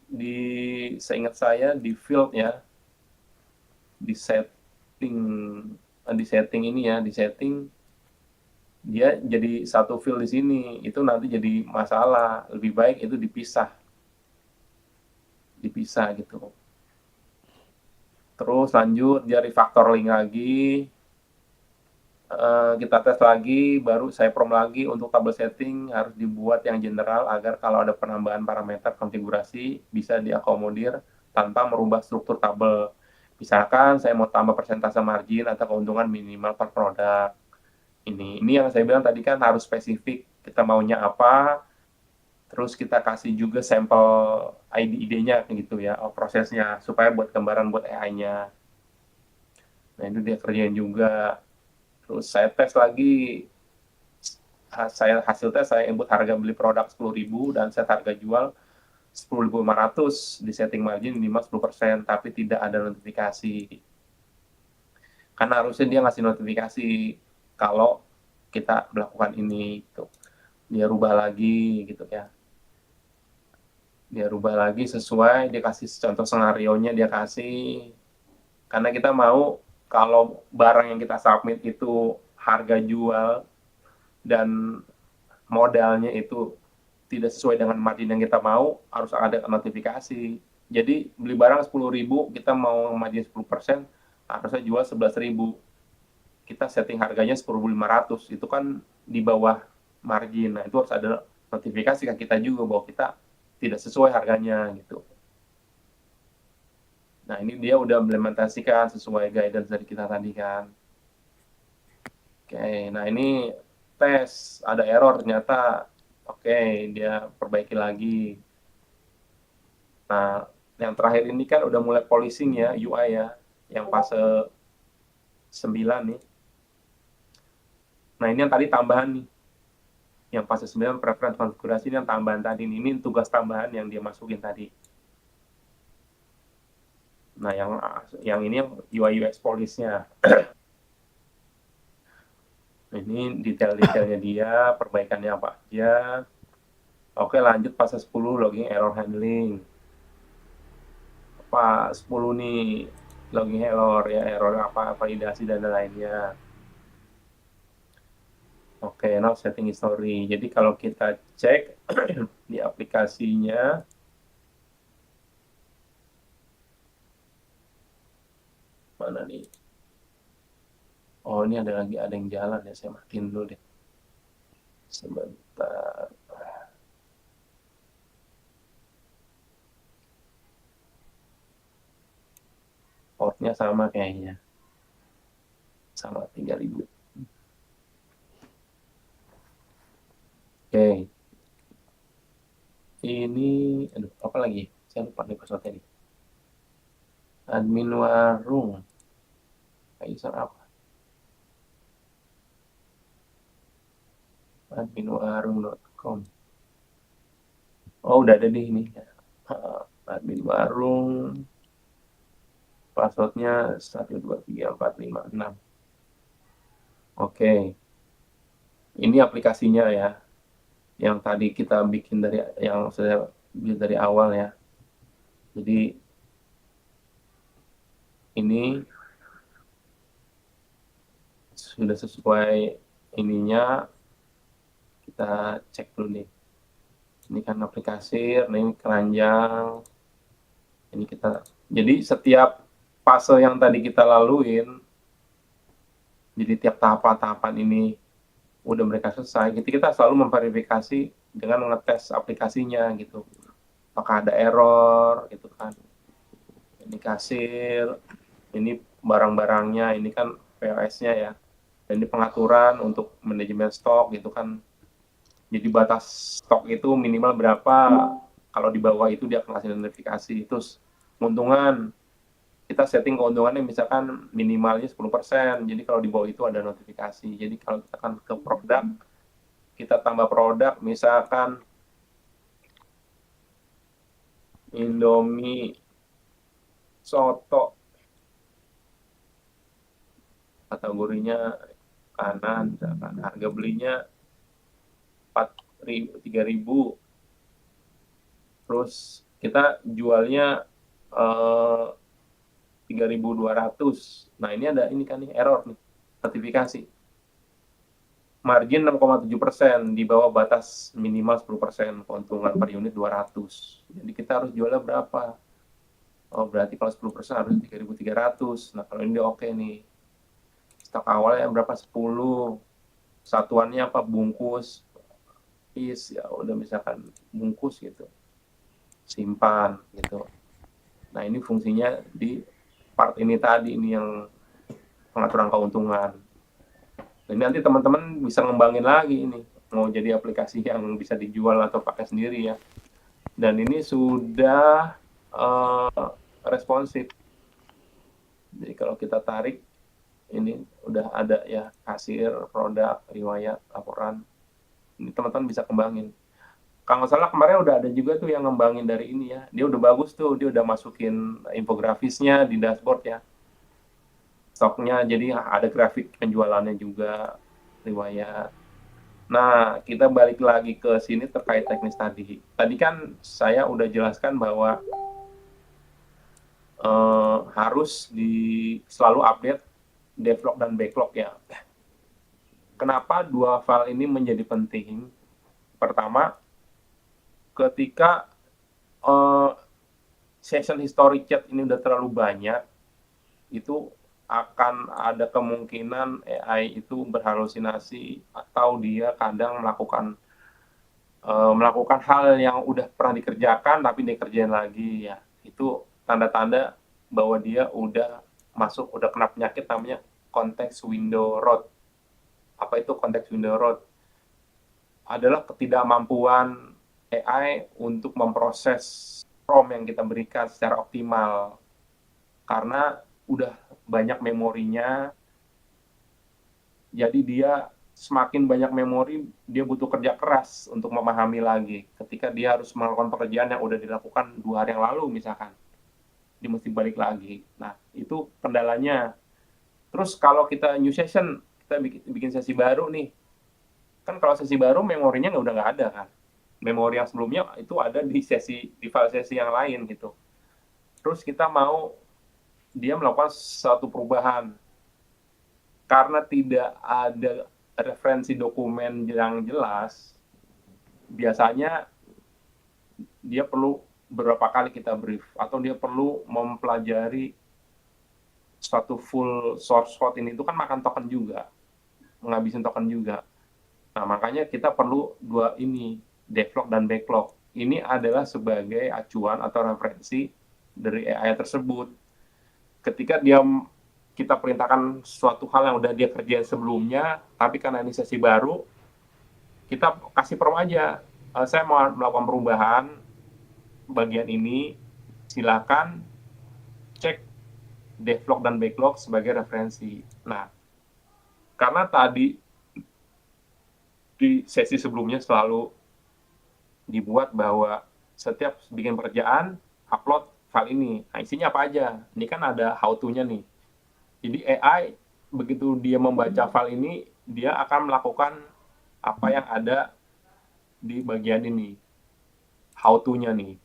di, seingat saya, di field ya, di setting ini ya, di setting dia jadi satu field di sini. Itu nanti jadi masalah. Lebih baik itu dipisah gitu. Terus lanjut dia refactoring lagi, kita tes lagi, baru saya prom lagi untuk tabel setting harus dibuat yang general agar kalau ada penambahan parameter konfigurasi bisa diakomodir tanpa merubah struktur tabel. Misalkan saya mau tambah persentase margin atau keuntungan minimal per produk. Ini yang saya bilang tadi kan harus spesifik, kita maunya apa, terus kita kasih juga sampel ide-idenya gitu ya, prosesnya, supaya buat gambaran buat AI-nya. Nah, itu dia kerjain juga. Terus saya tes lagi, hasil tes saya input harga beli produk 10.000 dan set harga jual 10.500, di setting margin minimal 10%, tapi tidak ada notifikasi. Karena harusnya dia ngasih notifikasi kalau kita melakukan ini gitu. Dia rubah lagi gitu ya. Dia rubah lagi sesuai, dia kasih contoh skenario-nya, dia kasih. Karena kita mau kalau barang yang kita submit itu harga jual dan modalnya itu tidak sesuai dengan margin yang kita mau, harus ada notifikasi. Jadi beli barang 10.000, kita mau margin 10%, harusnya jual 11.000. Kita setting harganya 10.500, itu kan di bawah margin. Nah, itu harus ada notifikasi ke kita juga bahwa kita tidak sesuai harganya gitu. Nah, ini dia udah implementasikan sesuai guidance dari kita tadi kan. Oke, nah ini tes, ada error ternyata. Oke, dia perbaiki lagi. Nah, yang terakhir ini kan udah mulai polishing ya, UI ya, yang fase 9 nih. Nah, ini yang tadi tambahan nih. Yang fase 9 preference konfigurasi ini yang tambahan tadi. Ini tugas tambahan yang dia masukin tadi. Nah, yang ini yang UI UX polish-nya. Ini detail-detailnya dia, perbaikannya apa aja. Oke, lanjut fase 10 logging error handling. Apa 10 nih logging error ya, error apa, validasi dan lainnya. Oke, now setting history. Jadi kalau kita cek di aplikasinya, mana nih? Oh, ini ada yang jalan ya, saya matiin dulu deh. Sebentar. Portnya sama kayaknya. Sama 3000. Oke. Ini, aduh, apa lagi? Saya lupa nih passwordnya nih. Admin warung. User apa? Adminwarung.com. Oh, udah ada nih ini. Admin warung. Passwordnya 123456. Oke. Ini aplikasinya ya. Yang tadi kita bikin yang saya bikin dari awal ya. Jadi ini sudah sesuai ininya, kita cek dulu nih. Ini kan aplikasi, ini keranjang. Ini kita, jadi setiap fase yang tadi kita laluin, jadi tiap tahapan-tahapan ini udah mereka selesai, jadi kita selalu memverifikasi dengan ngetes aplikasinya gitu. Apakah ada error gitu kan. Ini kasir, ini barang-barangnya, ini kan POS-nya ya. Dan ini pengaturan untuk manajemen stok gitu kan. Jadi batas stok itu minimal berapa, kalau di bawah itu dia akan kasih notifikasi. Terus keuntungan, kita setting keuntungannya misalkan minimalnya 10%. Jadi kalau di bawah itu ada notifikasi. Jadi kalau kita kan ke produk, kita tambah produk, misalkan Indomie soto, kategorinya kanan, misalkan harga belinya 3.000, terus kita jualnya 3.200. Nah, ini ada ini kan nih error nih, notifikasi. Margin 6,7%, di bawah batas minimal 10%, keuntungan per unit 200. Jadi kita harus jualnya berapa? Oh, berarti kalau 10% harus 3.300. Nah, kalau ini udah oke nih. Stok awalnya berapa? 10. Satuannya apa? Bungkus. Ya udah misalkan bungkus gitu. Simpan gitu. Nah, ini fungsinya di part ini tadi, ini yang pengaturan keuntungan. Ini nanti teman-teman bisa ngembangin lagi ini, mau jadi aplikasi yang bisa dijual atau pakai sendiri ya. Dan ini sudah responsif. Jadi kalau kita tarik, ini udah ada ya, kasir, produk, riwayat, laporan. Ini teman-teman bisa kembangin. Kalau nggak salah kemarin udah ada juga tuh yang ngembangin dari ini ya. Dia udah bagus tuh, dia udah masukin infografisnya di dashboard ya. Stoknya, jadi ada grafik penjualannya juga, riwayat. Nah, kita balik lagi ke sini terkait teknis tadi. Tadi kan saya udah jelaskan bahwa harus selalu update devlog dan backlog ya. Kenapa dua file ini menjadi penting? Pertama, ketika session history chat ini udah terlalu banyak, itu akan ada kemungkinan AI itu berhalusinasi atau dia kadang melakukan hal yang udah pernah dikerjakan tapi dikerjain lagi ya. Itu tanda-tanda bahwa dia udah kena penyakit namanya context window rot. Apa itu context window rot? Adalah ketidakmampuan AI untuk memproses ROM yang kita berikan secara optimal. Karena udah banyak memorinya, jadi dia semakin banyak memori, dia butuh kerja keras untuk memahami lagi. Ketika dia harus melakukan pekerjaan yang udah dilakukan 2 hari yang lalu misalkan, dia mesti balik lagi. Nah, itu kendalanya. Terus kalau kita new session, kita bikin sesi baru nih, kan kalau sesi baru memorinya udah nggak ada kan. Memori yang sebelumnya itu ada di file sesi yang lain gitu. Terus kita mau dia melakukan suatu perubahan karena tidak ada referensi dokumen yang jelas, biasanya dia perlu beberapa kali kita brief atau dia perlu mempelajari suatu full source code. Ini itu kan makan token juga, menghabisin token juga. Nah, makanya kita perlu dua ini, devlog dan backlog. Ini adalah sebagai acuan atau referensi dari AI tersebut. Ketika kita perintahkan suatu hal yang udah dia kerjain sebelumnya, tapi karena ini sesi baru, kita kasih prompt aja. Saya mau melakukan perubahan bagian ini, silakan cek devlog dan backlog sebagai referensi. Nah, karena tadi di sesi sebelumnya selalu dibuat bahwa setiap bikin pekerjaan, upload file ini. Nah, isinya apa aja? Ini kan ada how to-nya nih. Jadi AI begitu dia membaca file ini, dia akan melakukan apa yang ada di bagian ini, how to-nya nih.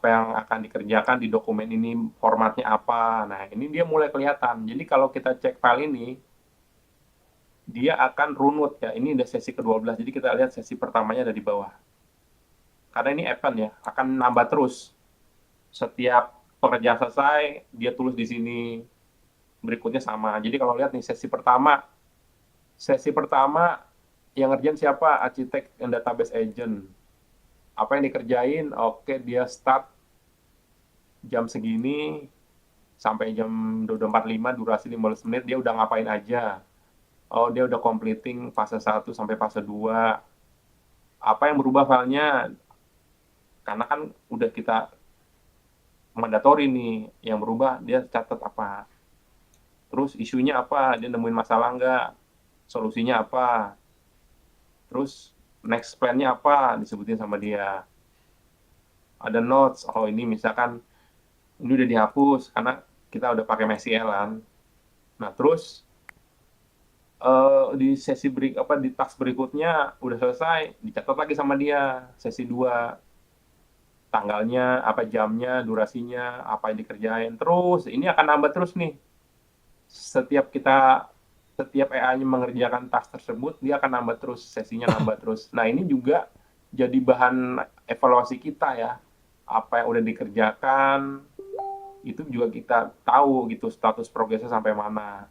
Apa yang akan dikerjakan di dokumen ini, formatnya apa. Nah, ini dia mulai kelihatan. Jadi kalau kita cek file ini, dia akan runut ya. Ini udah sesi ke-12, jadi kita lihat sesi pertamanya ada di bawah. Karena ini event ya, akan nambah terus. Setiap pekerjaan selesai, dia tulis di sini. Berikutnya sama. Jadi kalau lihat nih sesi pertama yang ngerjain siapa? Arsitek and database agent. Apa yang dikerjain? Oke, dia start jam segini sampai jam 22.45, durasi 15 menit, dia udah ngapain aja. Oh, dia udah completing fase 1 sampai fase 2. Apa yang berubah filenya? Karena kan udah kita mandatori nih, yang berubah dia catat apa. Terus isunya apa? Dia nemuin masalah nggak? Solusinya apa? Terus next plan-nya apa? Disebutin sama dia. Ada notes, oh ini misalkan ini udah dihapus karena kita udah pakai MySQL kan. Nah, terus di di task berikutnya udah selesai, dicatat lagi sama dia sesi 2, tanggalnya, apa jamnya, durasinya, apa yang dikerjain. Terus ini akan nambah terus nih. Setiap AI-nya mengerjakan task tersebut, dia akan nambah terus, sesinya nambah terus. Nah, ini juga jadi bahan evaluasi kita ya. Apa yang udah dikerjakan, itu juga kita tahu gitu status progresnya sampai mana.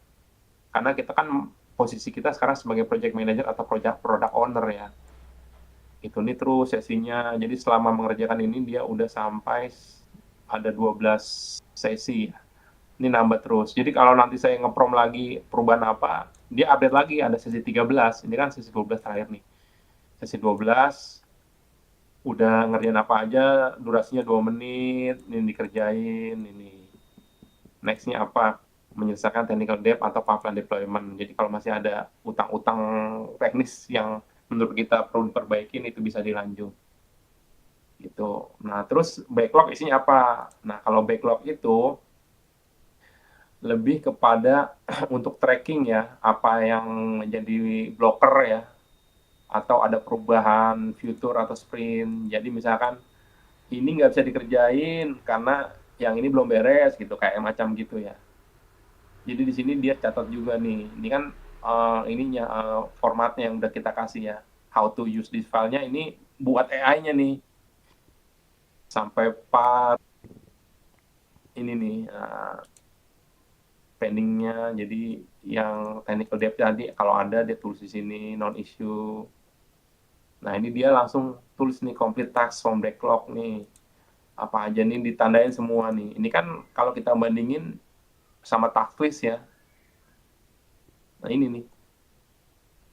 Karena kita kan posisi kita sekarang sebagai project manager atau product owner ya. Itu nih terus sesinya. Jadi selama mengerjakan ini dia udah sampai ada 12 sesi. Ini nambah terus. Jadi kalau nanti saya ngeprom lagi perubahan apa, dia update lagi ada sesi 13. Ini kan sesi 12 terakhir nih. Sesi 12 udah ngerjain apa aja, durasinya 2 menit, ini dikerjain, ini. Next-nya apa? Menyelesaikan technical debt atau pipeline deployment. Jadi kalau masih ada utang-utang teknis yang menurut kita perlu diperbaikin, itu bisa dilanjut. Gitu. Nah, terus backlog isinya apa? Nah, kalau backlog itu lebih kepada untuk tracking ya, apa yang menjadi blocker ya, atau ada perubahan fitur atau sprint. Jadi misalkan ini nggak bisa dikerjain karena yang ini belum beres gitu, kayak macam gitu ya. Jadi di sini dia catat juga nih, ini kan formatnya yang udah kita kasih ya, how to use this file-nya ini buat AI-nya nih, sampai part ini nih pendingnya. Jadi yang technical debt tadi kalau ada dia tulis di sini non issue. Nah, ini dia langsung tulis nih complete task from backlog nih. Apa aja nih ditandain semua nih. Ini kan kalau kita bandingin sama task list ya. Nah, ini nih.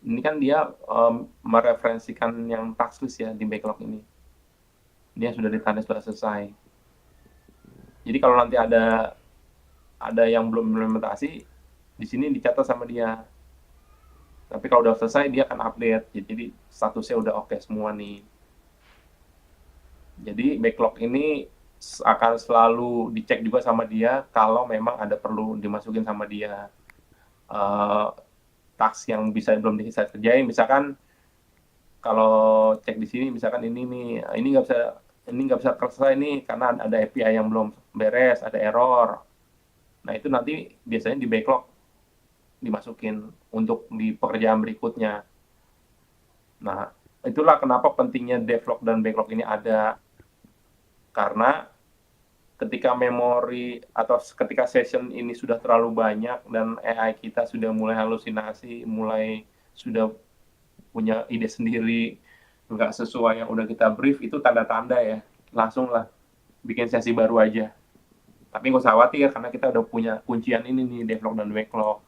Ini kan dia mereferensikan yang task list ya di backlog ini. dia sudah ditanda sudah selesai. Jadi kalau nanti ada yang belum implementasi, di sini dicatat sama dia. Tapi kalau udah selesai dia akan update. Jadi statusnya udah oke semua nih. Jadi backlog ini akan selalu dicek juga sama dia kalau memang ada perlu dimasukin sama dia. Task yang bisa belum bisa kerjain, misalkan kalau cek di sini misalkan ini nih, ini nggak bisa selesai nih karena ada API yang belum beres, ada error. Nah itu nanti biasanya di backlog dimasukin untuk di pekerjaan berikutnya. Nah itulah kenapa pentingnya devlog dan backlog ini ada, karena ketika memori atau ketika session ini sudah terlalu banyak dan AI kita sudah mulai halusinasi, mulai sudah punya ide sendiri, nggak sesuai yang udah kita brief, itu tanda-tanda ya, langsung lah bikin sesi baru aja. Tapi nggak usah khawatir karena kita udah punya kuncian ini nih, devlog dan backlog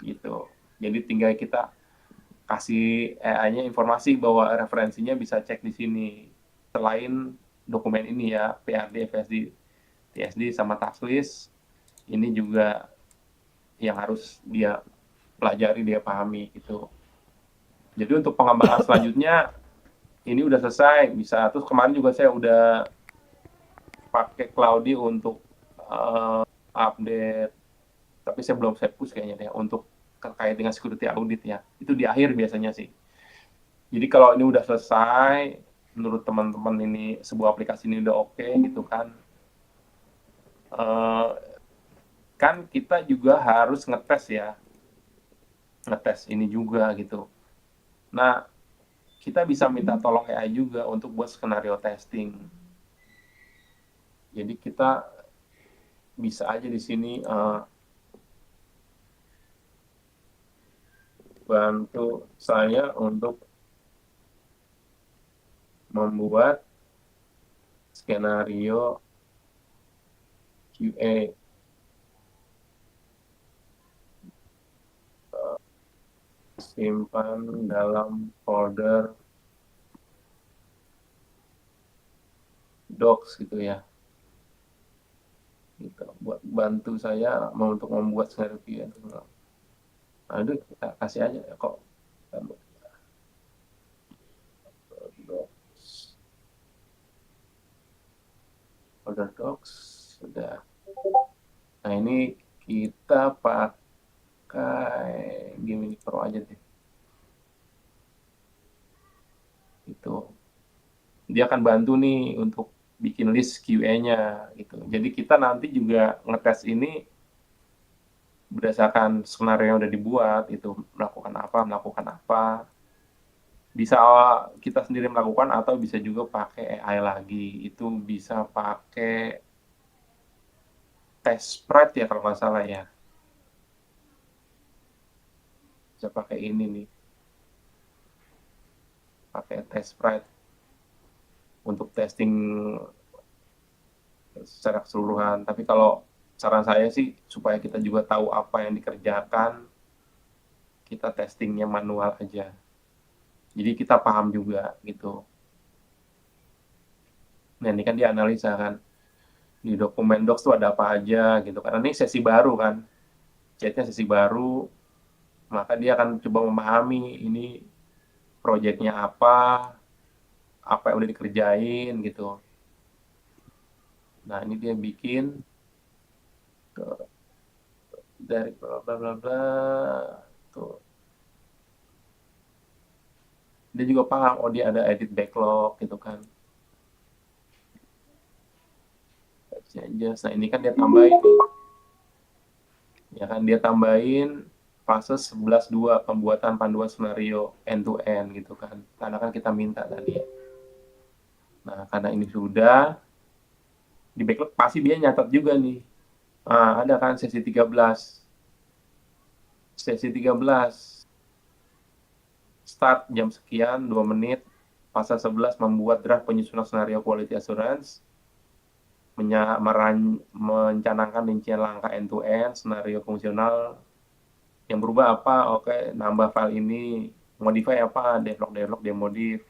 gitu. Jadi tinggal kita kasih AI-nya informasi bahwa referensinya bisa cek di sini. Selain dokumen ini ya, PRD, FSD, TSD sama task list, ini juga yang harus dia pelajari, dia pahami gitu. Jadi untuk pengembangan selanjutnya ini udah selesai, bisa. Terus kemarin juga saya udah pakai Cloudy untuk update, tapi saya belum saya push kayaknya deh untuk terkait dengan security audit ya. Itu di akhir biasanya sih. Jadi kalau ini udah selesai, menurut teman-teman ini sebuah aplikasi ini udah oke gitu kan, kan kita juga harus ngetes ya, ngetes ini juga gitu. Nah, kita bisa minta tolong AI juga untuk buat skenario testing. Jadi kita bisa aja di sini bantu saya untuk membuat skenario QA. Simpan dalam folder docs gitu ya. Gitu. Buat bantu saya untuk membuat skenario QA. Aduh, kita kasih aja ya kok. Docs. Folder docs sudah. Nah ini kita pakai Gemini Pro aja deh. Itu dia akan bantu nih untuk bikin list QA-nya gitu. Jadi kita nanti juga ngetes ini berdasarkan skenario yang udah dibuat, itu melakukan apa. Bisa kita sendiri melakukan atau bisa juga pakai AI lagi. Itu bisa pakai test spread ya kalau nggak salah ya. Bisa pakai ini nih. Pakai test spread untuk testing secara keseluruhan. Tapi kalau saran saya sih supaya kita juga tahu apa yang dikerjakan, kita testingnya manual aja. Jadi kita paham juga gitu. Nah ini kan dia analisa kan, di dokumen docs tuh ada apa aja gitu. Karena ini sesi baru kan, chatnya sesi baru, maka dia akan coba memahami ini proyeknya apa yang udah dikerjain gitu. Nah ini dia bikin dari bla bla bla bla tuh. Dia juga paham, oh dia ada edit backlog gitu kan. Nah ini kan dia tambahin nih. Ya kan dia tambahin fase 11.2 pembuatan panduan skenario end to end gitu kan. Karena kan kita minta tadi. Nah, karena ini sudah di backlog pasti dia nyatat juga nih. Nah, ada kan sesi 13. Sesi 13 start jam sekian 2 menit. Fase 11 membuat draft penyusunan skenario quality assurance. Mencanangkan rincian langkah end to end, skenario fungsional. Yang berubah apa? Oke, nambah file ini. Modify apa? Develop, demodif.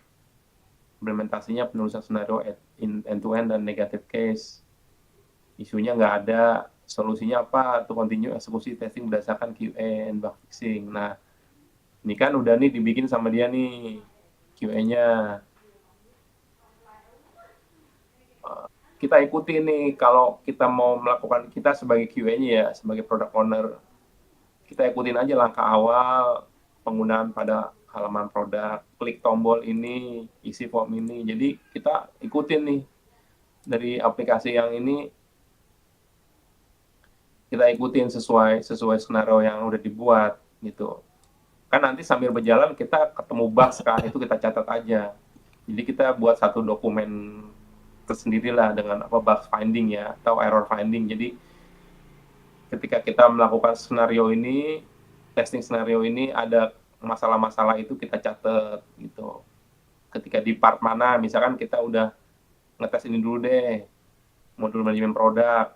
implementasinya penulisan skenario end to end dan negative case. Isunya nggak ada, solusinya apa? To continue eksekusi testing berdasarkan QA and bug fixing. Nah, ini kan udah nih dibikin sama dia nih QA-nya. Kita ikuti nih kalau kita mau melakukan, kita sebagai QA-nya ya, sebagai product owner, kita ikutin aja langkah awal penggunaan pada halaman produk, klik tombol ini, isi form ini. Jadi kita ikutin nih dari aplikasi yang ini, kita ikutin sesuai skenario yang udah dibuat gitu. Kan nanti sambil berjalan kita ketemu bugs kan, itu kita catat aja. Jadi kita buat satu dokumen tersendiri lah dengan apa, bug finding ya, atau error finding. Jadi ketika kita melakukan skenario ini, testing skenario ini, ada masalah-masalah itu kita catat gitu. Ketika di part mana, misalkan kita udah ngetes ini dulu deh, modul manajemen produk,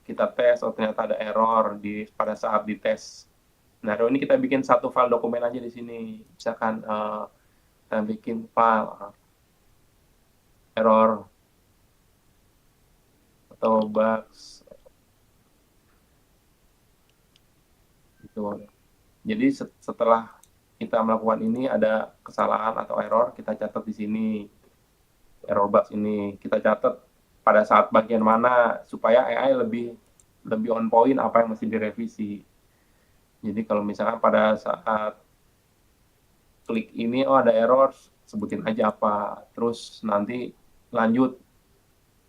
kita tes, oh ternyata ada error pada saat dites. Skenario ini kita bikin satu file dokumen aja di sini. Misalkan kita bikin file error atau bugs gitu. Jadi setelah kita melakukan ini, ada kesalahan atau error, kita catat di sini. Error bugs ini kita catat pada saat bagian mana supaya AI lebih on point apa yang mesti direvisi. Jadi kalau misalkan pada saat klik ini, oh ada error, sebutin aja apa. Terus nanti lanjut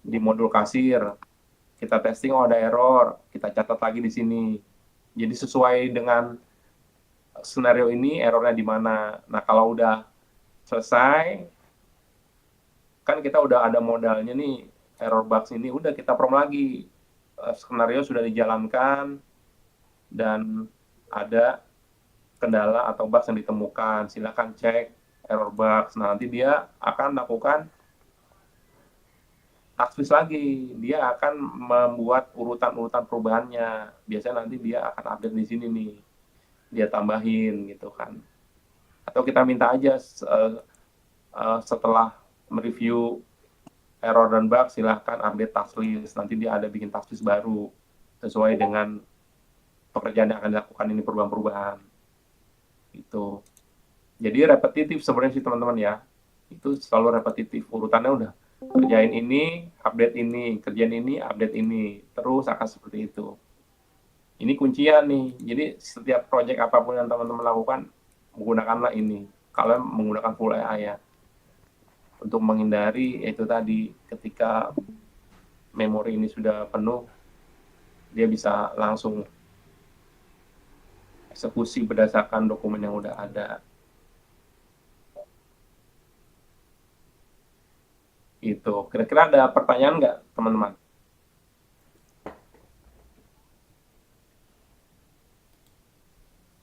di modul kasir, kita testing, oh ada error, kita catat lagi di sini. Jadi sesuai dengan skenario ini, errornya di mana. Nah, kalau udah selesai, kan kita udah ada modalnya nih, error bugs ini, udah kita prom lagi. Skenario sudah dijalankan, dan ada kendala atau bugs yang ditemukan, silakan cek error bugs. Nah, nanti dia akan lakukan taksis lagi, dia akan membuat urutan-urutan perubahannya. Biasanya nanti dia akan update di sini nih, dia tambahin gitu kan. Atau kita minta aja setelah mereview error dan bug, silahkan update task list. Nanti dia ada bikin task list baru sesuai dengan pekerjaan yang akan dilakukan ini, perubahan-perubahan. Itu. Jadi repetitif sebenarnya sih teman-teman ya. Itu selalu repetitif. Urutannya udah kerjain ini, update ini, kerjain ini, update ini. Terus akan seperti itu. Ini kuncinya nih. Jadi setiap project apapun yang teman-teman lakukan, menggunakanlah ini. Kalau menggunakan full AI ya. Untuk menghindari itu tadi, ketika memori ini sudah penuh, dia bisa langsung eksekusi berdasarkan dokumen yang udah ada. Itu. Kira-kira ada pertanyaan nggak, teman-teman?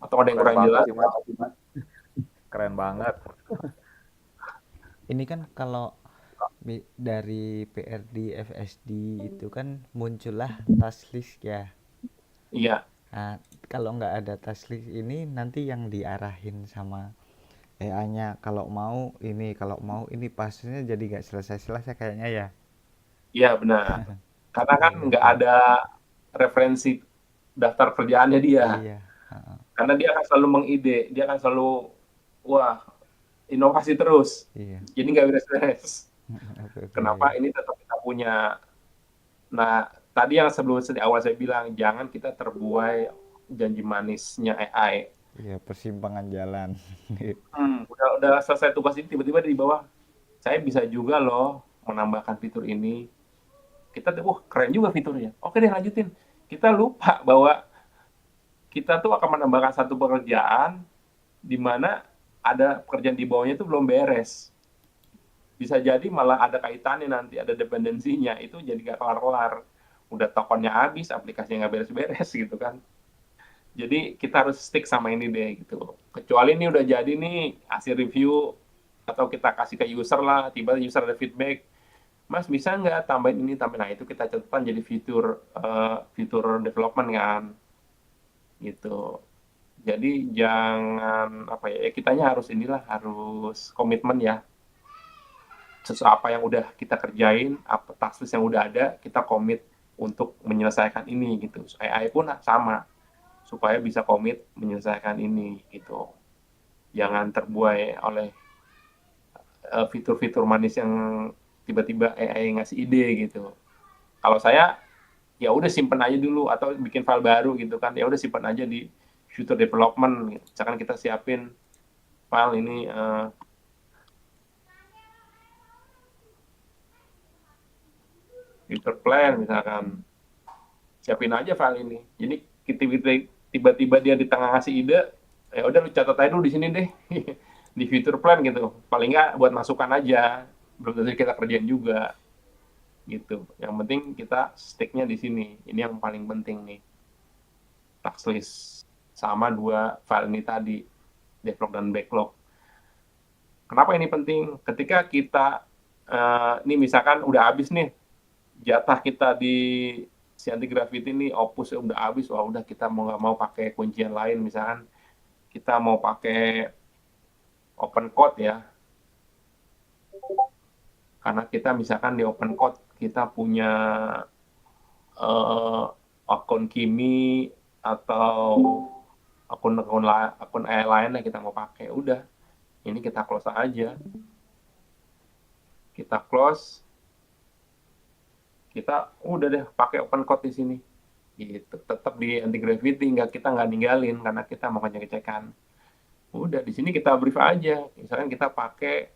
Atau ada yang kurang jelas? Keren banget. Ini kan kalau dari PRD FSD itu kan muncullah task list ya. Iya. Nah, kalau nggak ada task list ini, nanti yang diarahin sama AI-nya kalau mau ini pastinya jadi nggak selesai kayaknya ya. Iya, benar. Karena kan nggak ada referensi daftar kerjaannya dia. Iya. Karena dia akan selalu mengide, dia akan selalu, wah, inovasi terus. Iya. Jadi nggak beres-beres. Oke. Kenapa ini tetap kita punya. Nah, tadi yang sebelum awal saya bilang, jangan kita terbuai janji manisnya AI. Iya, persimpangan jalan. Udah selesai tugas ini, tiba-tiba di bawah, saya bisa juga loh menambahkan fitur ini. Kita tuh, wah keren juga fiturnya. Oke deh, lanjutin. Kita lupa bahwa kita tuh akan menambahkan satu pekerjaan di mana ada pekerjaan di bawahnya itu belum beres. Bisa jadi malah ada kaitannya nanti, ada dependensinya, itu jadi nggak kelar-kelar. Udah tokennya habis, aplikasinya nggak beres-beres gitu kan. Jadi kita harus stick sama ini deh gitu. Kecuali ini udah jadi nih, hasil review, atau kita kasih ke user lah, tiba-tiba user ada feedback, Mas bisa nggak tambahin ini, tambahin. Nah itu kita catatan jadi fitur development kan, gitu. Jadi jangan apa ya, kitanya harus inilah, harus komitmen ya. apa yang udah kita kerjain, apa task list yang udah ada, kita komit untuk menyelesaikan ini gitu. AI pun sama, supaya bisa komit menyelesaikan ini gitu. Jangan terbuai oleh fitur-fitur manis yang tiba-tiba AI ngasih ide gitu. Kalau saya ya udah simpen aja dulu atau bikin file baru gitu kan, ya udah simpen aja di future development. Misalkan kita siapin file ini future plan misalkan, siapin aja file ini. Jadi tiba-tiba dia di tengah ngasih ide, ya udah lu catat aja dulu di sini deh di future plan gitu. Paling nggak buat masukan aja, belum tentu kita kerjain juga gitu. Yang penting kita sticknya di sini. Ini yang paling penting nih, task list sama dua file ini tadi, develop dan backlog. Kenapa ini penting? Ketika kita ini misalkan udah habis nih jatah kita di si anti gravity ini, opus udah habis, wah udah kita mau nggak mau pakai kuncian lain, misalkan kita mau pakai open code ya, karena kita misalkan di open code kita punya akun Kimi atau akun AI lain yang kita mau pakai, udah ini kita close aja, kita close, kita udah deh pakai open code di sini gitu, tetap di anti gravity, kita nggak ninggalin karena kita mau ngecek-ngecekan. Udah di sini kita brief aja, misalkan kita pakai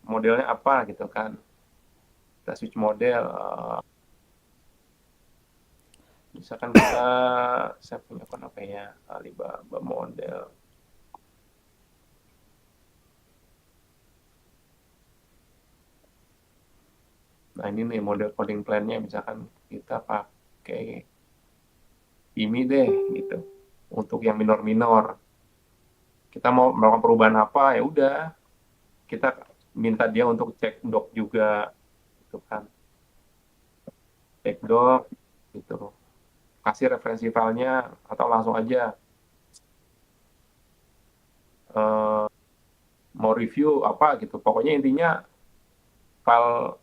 modelnya apa gitu kan, kita switch model, misalkan saya punya akun apa ya, Alibaba model, nah ini nih model coding plan-nya, misalkan kita pakai ini deh gitu, untuk yang minor-minor kita mau melakukan perubahan apa, ya udah kita minta dia untuk cek doc juga gitu kan, cek doc gitu, kasih referensi filenya atau langsung aja mau review apa gitu, pokoknya intinya file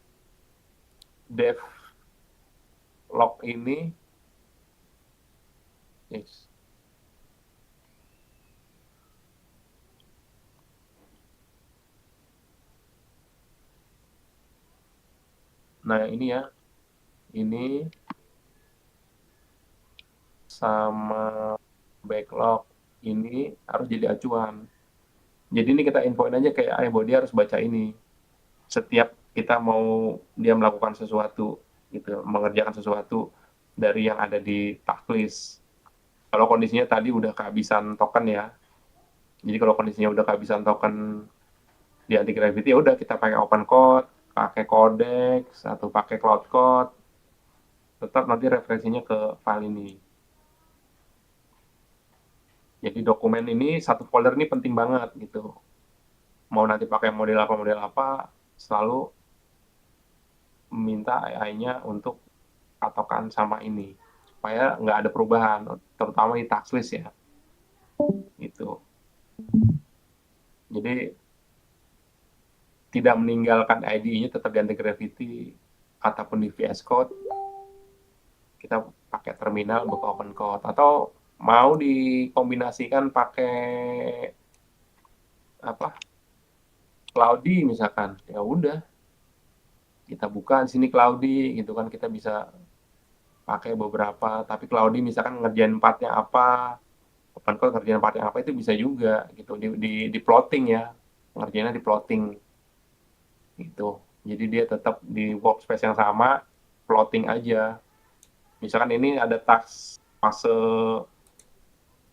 dev log ini yes. Nah ini ya, ini sama backlog ini harus jadi acuan. Jadi ini kita infoin aja kayak bahwa dia harus baca ini setiap kita mau dia melakukan sesuatu gitu, mengerjakan sesuatu dari yang ada di task list. Kalau kondisinya tadi udah kehabisan token ya, jadi kalau kondisinya udah kehabisan token di anti gravity, ya udah kita pakai open code, pakai codex atau pakai cloud code, tetap nanti referensinya ke file ini. Jadi dokumen ini satu folder ini penting banget gitu. Mau nanti pakai model apa, selalu minta AI-nya untuk patokan sama ini supaya nggak ada perubahan, terutama di task list ya. Gitu. Jadi tidak meninggalkan IDE-nya, tetap di anti gravity ataupun di VS Code, kita pakai terminal buka open code, atau mau dikombinasikan pakai apa, Cloudy misalkan, ya udah kita buka di sini Cloudy gitu kan, kita bisa pakai beberapa, tapi Cloudy misalkan ngerjain partnya apa, open code ngerjain partnya apa, itu bisa juga gitu, di plotting ya, ngerjainnya di plotting gitu. Jadi dia tetap di workspace yang sama, plotting aja. Misalkan ini ada task fase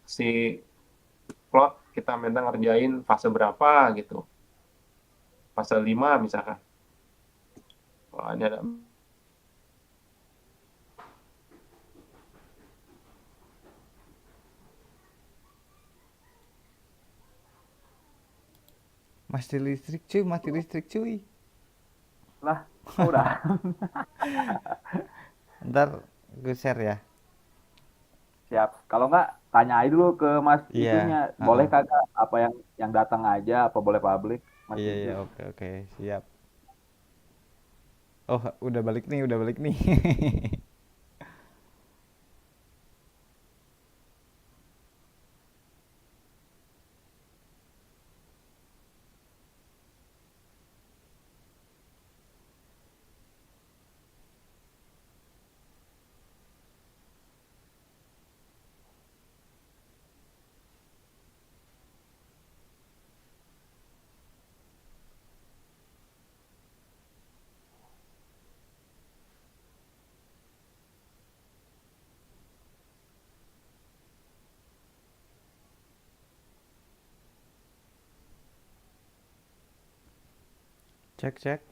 si plot, kita minta ngerjain fase berapa gitu. Fase 5 misalkan. Wah, ini ada mati listrik cuy. Lah, udah. Ntar gue share ya. Siap. Kalau nggak, tanya aja dulu ke Mas Iya. itunya. Boleh kagak apa yang datang aja, apa boleh publik? Mas Iya iya, Yuju. oke oke, siap. Oh, udah balik nih, udah balik nih. Cek cek.